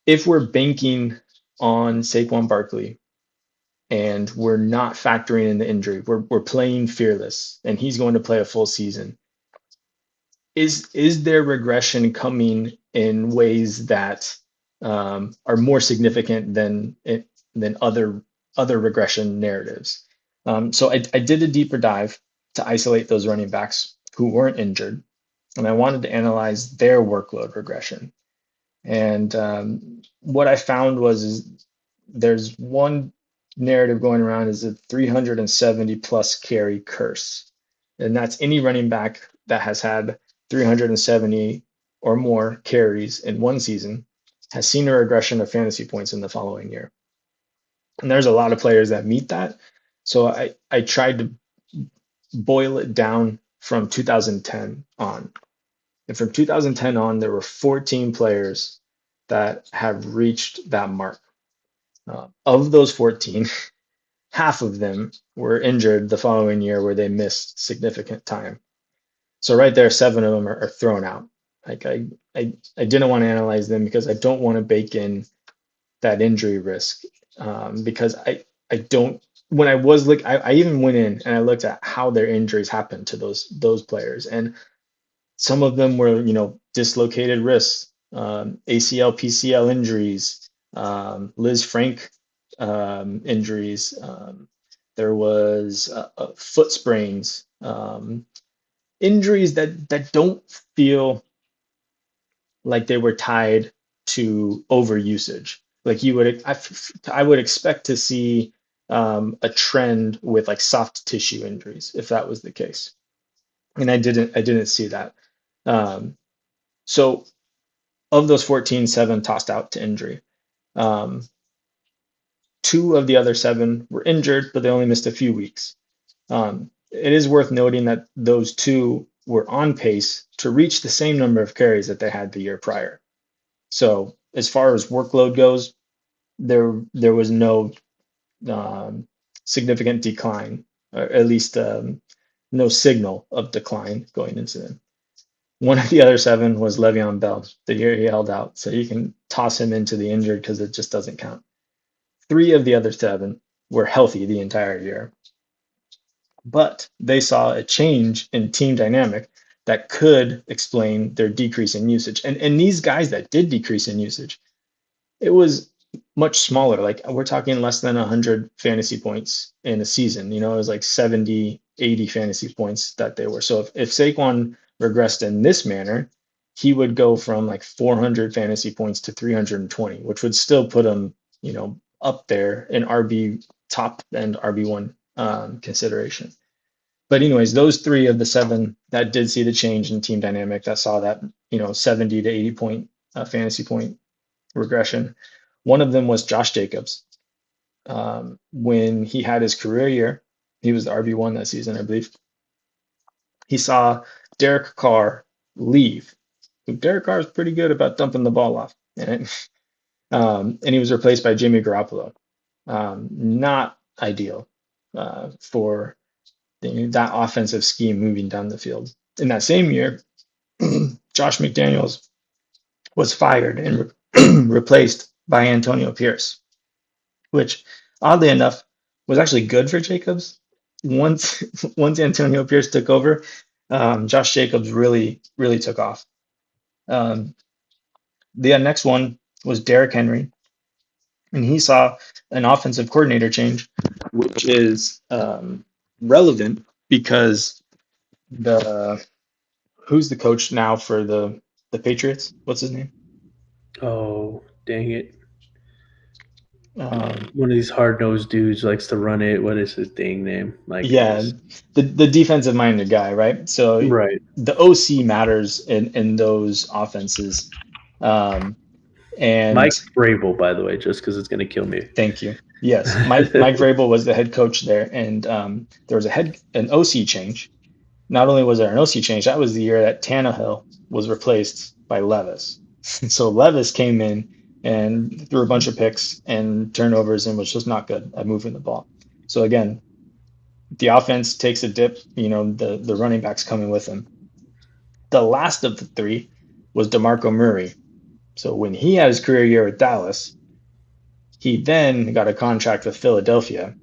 if we're banking on Saquon Barkley and we're not factoring in the injury, we're playing fearless, and he's going to play a full season. Is there regression coming in ways that are more significant than other other regression narratives. So I did a deeper dive to isolate those running backs who weren't injured, and I wanted to analyze their workload regression. And what I found is there's one narrative going around is a 370 plus carry curse. And that's any running back that has had 370 or more carries in one season has seen a regression of fantasy points in the following year. And there's a lot of players that meet that. So I tried to boil it down from 2010 on. And from 2010 on, there were 14 players that have reached that mark. Of those 14, half of them were injured the following year where they missed significant time. So right there, 7 of them are thrown out. Like I didn't want to analyze them because I don't want to bake in that injury risk because I don't. When I was I even went in and I looked at how their injuries happened to those players, and some of them were, dislocated wrists, ACL, PCL injuries, Liz Frank injuries. There was foot sprains, injuries that don't feel like they were tied to overusage. Like I would expect to see a trend with like soft tissue injuries if that was the case, and I didn't see that. Um, so of those 14, 7 tossed out to injury. Um, 2 of the other 7 were injured, but they only missed a few weeks. It is worth noting that those 2 were on pace to reach the same number of carries that they had the year prior. So as far as workload goes, there was no um, significant decline, or at least no signal of decline going into them. One of the other 7 was Le'Veon Bell, the year he held out. So you can toss him into the injured because it just doesn't count. 3 of the other 7 were healthy the entire year, but they saw a change in team dynamic that could explain their decrease in usage. And these guys that did decrease in usage, it was much smaller. Like we're talking less than 100 fantasy points in a season. It was like 70, 80 fantasy points that they were. So if Saquon regressed in this manner, he would go from like 400 fantasy points to 320, which would still put him, up there in RB top end RB1 consideration. But anyways, those 3 of the 7 that did see the change in team dynamic, that saw that 70 to 80 point fantasy point regression. One of them was Josh Jacobs. When he had his career year, he was the RB1 that season, I believe. He saw Derek Carr leave. Derek Carr is pretty good about dumping the ball off, and he was replaced by Jimmy Garoppolo. Not ideal for that offensive scheme moving down the field. In that same year, Josh McDaniels was fired and replaced by Antonio Pierce, which oddly enough was actually good for Jacobs. Once once Antonio Pierce took over, Josh Jacobs really took off. Um, the next one was Derrick Henry, and he saw an offensive coordinator change, which is relevant because the who's the coach now for the Patriots? What's his name? Oh, dang it. Um, One of these hard nosed dudes likes to run it. What is his dang name? My yeah, goodness. the defensive minded guy, right? So Right. the OC matters in those offenses. Um, Mike and Vrabel, by the way, just because it's going to kill me. Thank you. Yes, Mike Vrabel was the head coach there, and there was an OC change. Not only was there an OC change, that was the year that Tannehill was replaced by Levis. So Levis came in and threw a bunch of picks and turnovers and was just not good at moving the ball. So again, the offense takes a dip, the running backs coming with him. The last of the 3 was DeMarco Murray. So when he had his career year with Dallas, he then got a contract with Philadelphia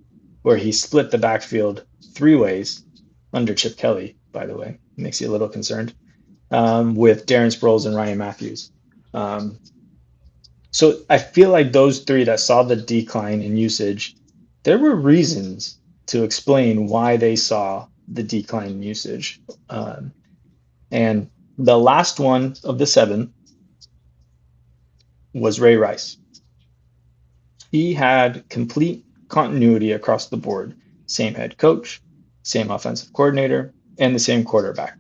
where he split the backfield 3 ways under Chip Kelly, by the way. Makes you a little concerned, with Darren Sproles and Ryan Matthews. So I feel like those 3 that saw the decline in usage there were reasons to explain why they saw the decline in usage. And the last one of the seven was Ray Rice. He had complete continuity across the board, same head coach, same offensive coordinator, and the same quarterback.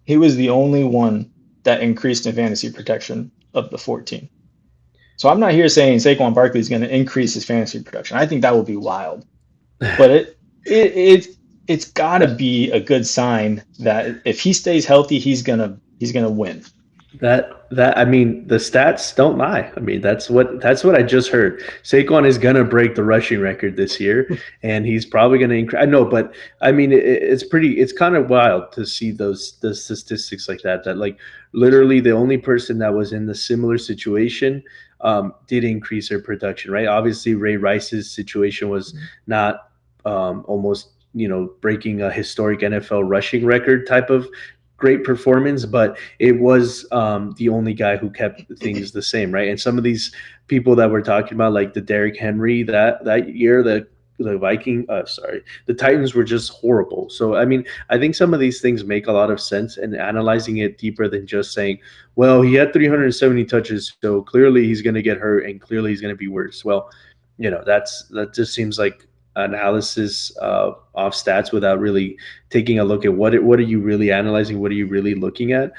He was the only one that increased in fantasy protection of the 14. So I'm not here saying Saquon Barkley is going to increase his fantasy production. I think that would be wild. But it it's got to be a good sign that if he stays healthy, he's gonna win. That I mean, the stats don't lie. I mean, that's what I just heard. Saquon is gonna break the rushing record this year, and he's probably gonna increase. I know, but I mean, it's pretty. It's kind of wild to see the statistics like that. That like literally the only person that was in the similar situation did increase their production. Right? Obviously, Ray Rice's situation was not almost breaking a historic NFL rushing record type of great performance, but it was the only guy who kept things the same, right? And some of these people that we're talking about, like the Derrick Henry that year, the Titans were just horrible. So I mean, I think some of these things make a lot of sense, and analyzing it deeper than just saying, well, he had 370 touches, so clearly he's going to get hurt, and clearly he's going to be worse. Well, that just seems like analysis off stats without really taking a look at what are you really analyzing, what are you really looking at.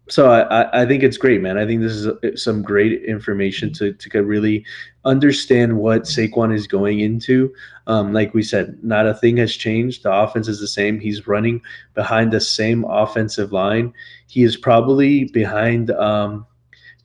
So I think it's great, man. I think this is some great information to really understand what Saquon is going into. Like we said, not a thing has changed. The offense is the same. He's running behind the same offensive line. He is probably behind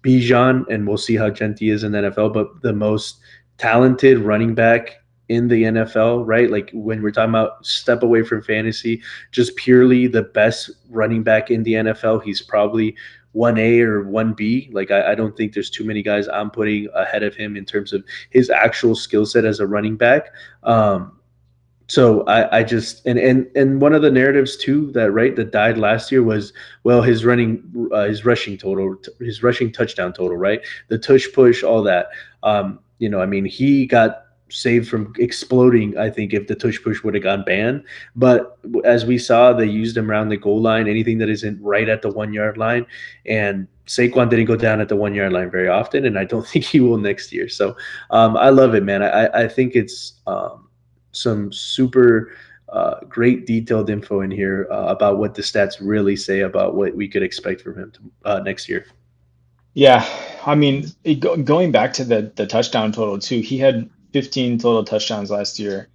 Bijan, and we'll see how Genti is in the NFL, but the most talented running back in the NFL, right? Like when we're talking about step away from fantasy, just purely the best running back in the NFL, he's probably 1A or 1B. Like I don't think there's too many guys I'm putting ahead of him in terms of his actual skill set as a running back. So I just and one of the narratives too that died last year was, well, his rushing touchdown total, right, the tush push, all that. I mean, he got saved from exploding, I think, if the tush push would have gone banned. But as we saw, they used him around the goal line, anything that isn't right at the 1 yard line, and Saquon didn't go down at the 1 yard line very often, and I don't think he will next year. So I love it, man. I think it's some super great detailed info in here about what the stats really say about what we could expect from him next year. Yeah, I mean, going back to the touchdown total too, he had 15 total touchdowns last year.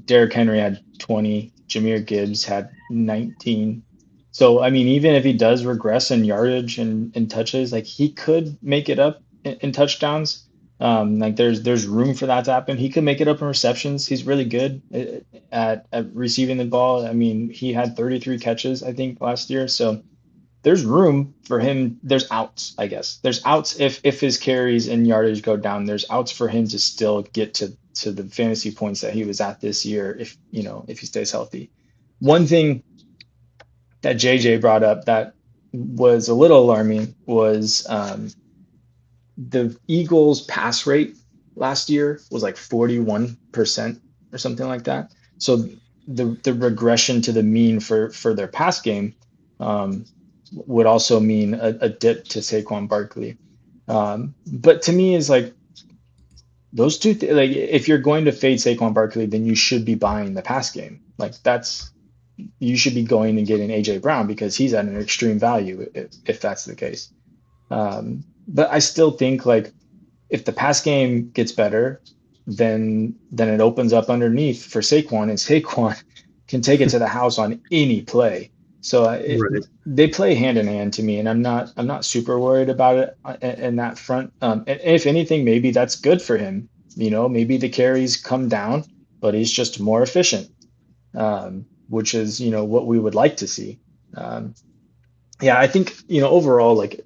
Derrick Henry had 20. Jahmyr Gibbs had 19. So I mean, even if he does regress in yardage and touches, like he could make it up in touchdowns. Like there's room for that to happen. He could make it up in receptions. He's really good at receiving the ball. I mean, he had 33 catches, I think, last year. So there's room for him. There's outs, I guess. There's outs if his carries and yardage go down. There's outs for him to still get to the fantasy points that he was at this year if he stays healthy. One thing that JJ brought up that was a little alarming was the Eagles' pass rate last year was like 41% or something like that. So the regression to the mean for their pass game would also mean a dip to Saquon Barkley. But to me, is like those two. Like if you're going to fade Saquon Barkley, then you should be buying the pass game. Like you should be going and getting AJ Brown because he's at an extreme value if that's the case. But I still think like if the pass game gets better, then it opens up underneath for Saquon, and Saquon can take it to the house on any play. So Right. they play hand in hand to me, and I'm not super worried about it in that front. And if anything, maybe that's good for him. Maybe the carries come down, but he's just more efficient, which is what we would like to see. Um, yeah, I think overall, like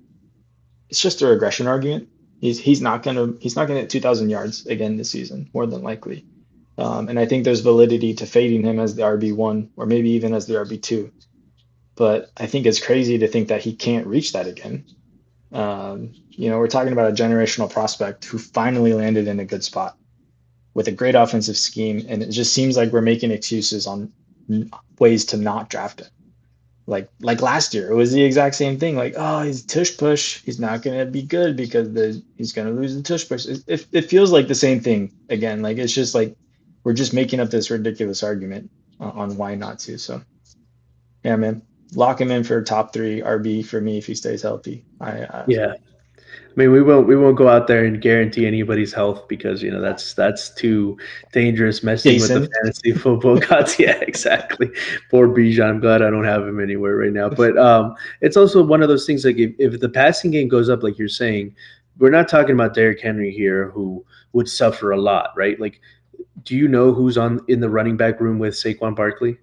it's just a regression argument. He's not gonna hit 2,000 yards again this season, more than likely. And I think there's validity to fading him as the RB1 or maybe even as the RB2. But I think it's crazy to think that he can't reach that again. We're talking about a generational prospect who finally landed in a good spot. with a great offensive scheme, and it just seems like we're making excuses on ways to not draft him. Like last year, it was the exact same thing. Like, oh, he's tush push. He's not gonna be good because he's gonna lose the tush push. It feels like the same thing again. Like it's just like we're just making up this ridiculous argument on why not to. So yeah, man, lock him in for top three RB for me if he stays healthy. Yeah. I mean, we won't go out there and guarantee anybody's health because that's too dangerous, messing with the Jason. fantasy football gods. Yeah, exactly. Poor Bijan. I'm glad I don't have him anywhere right now. But it's also one of those things like if the passing game goes up, like you're saying, we're not talking about Derrick Henry here, who would suffer a lot, right? Like, do you know who's on in the running back room with Saquon Barkley?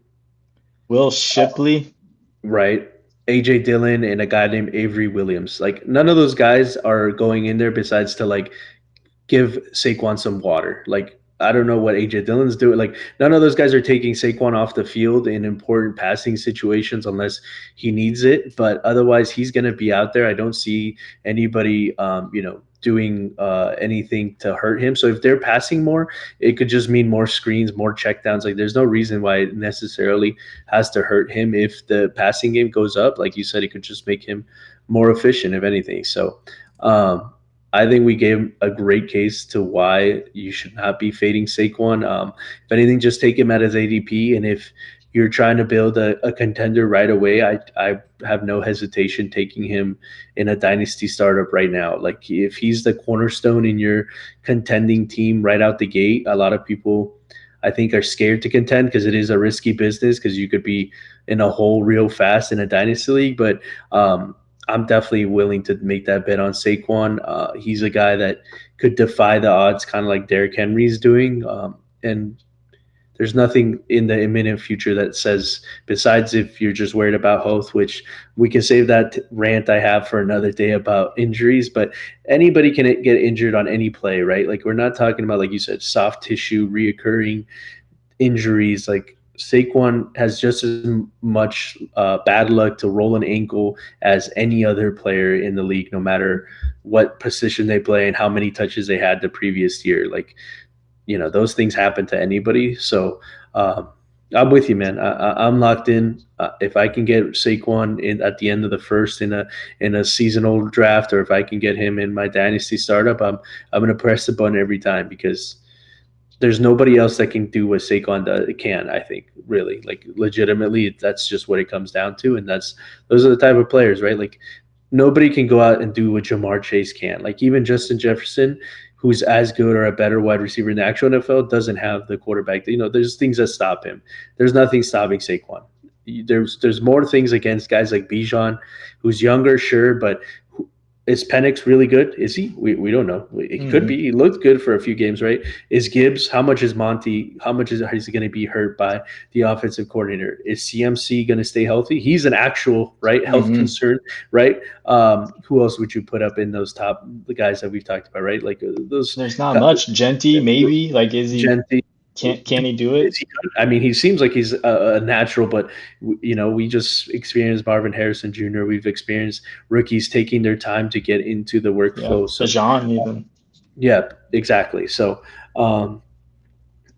Will Shipley. Right? AJ Dillon and a guy named Avery Williams. Like none of those guys are going in there besides to like give Saquon some water. Like I don't know what AJ Dillon's doing. Like none of those guys are taking Saquon off the field in important passing situations unless he needs it. But otherwise, he's going to be out there. I don't see anybody, doing anything to hurt him. So if they're passing more, it could just mean more screens, more checkdowns. Like there's no reason why it necessarily has to hurt him. If the passing game goes up, like you said, it could just make him more efficient, if anything. So. I think we gave a great case to why you should not be fading Saquon. If anything, just take him at his ADP. And if you're trying to build a contender right away, I have no hesitation taking him in a dynasty startup right now. Like if he's the cornerstone in your contending team right out the gate, a lot of people I think are scared to contend because it is a risky business because you could be in a hole real fast in a dynasty league. But I'm definitely willing to make that bet on Saquon. He's a guy that could defy the odds, kind of like Derrick Henry's doing. And there's nothing in the imminent future that says, besides if you're just worried about health, which we can save that rant I have for another day about injuries, but anybody can get injured on any play, right? Like we're not talking about, like you said, soft tissue, reoccurring injuries. Like Saquon has just as much bad luck to roll an ankle as any other player in the league, no matter what position they play and how many touches they had the previous year. Like, those things happen to anybody. So I'm with you, man. I'm locked in. If I can get Saquon at the end of the first in a seasonal draft, or if I can get him in my dynasty startup, I'm going to press the button every time because there's nobody else that can do what Saquon can. I think really, like legitimately, that's just what it comes down to, and those are the type of players, right? Like nobody can go out and do what Jamar Chase can. Like even Justin Jefferson, who's as good or a better wide receiver in the actual NFL, doesn't have the quarterback. There's things that stop him. There's nothing stopping Saquon. There's more things against guys like Bijan, who's younger, sure, but is Penix really good? Is he? We don't know. It could Mhm. be. He looked good for a few games, right? Is Gibbs? How much is Monty? How much is he going to be hurt by the offensive coordinator? Is CMC going to stay healthy? He's an actual health Mhm. concern, right? Who else would you put up in those the guys that we've talked about, right? Like those There's not much. Genty, maybe. Like, is he? Gentry. Can he do it? Is he good? I mean, he seems like he's a natural, but we just experienced Marvin Harrison Jr. We've experienced rookies taking their time to get into the Yeah, workflow. So, Bajan even. yeah, exactly. So, um,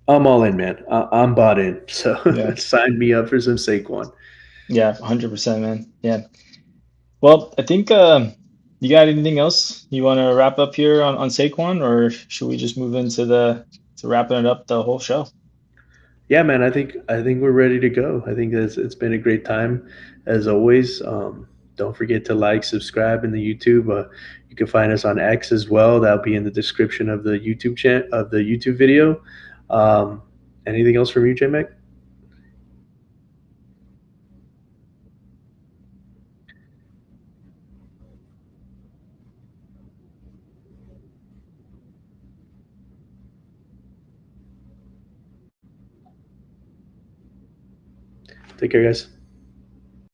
I'm all in, man. I'm bought in. So, Yeah, sign me up for some Saquon. yeah, 100%, man. Yeah. Well, I think you got anything else you want to wrap up here on Saquon, or should we just move into the to wrapping it up the whole show? Yeah, man. I think we're ready to go. I think it's been a great time as always. Don't forget to like, subscribe in the YouTube. You can find us on X as well. That'll be in the description of the YouTube video. Um, anything else from you, Jmac? Take care, guys.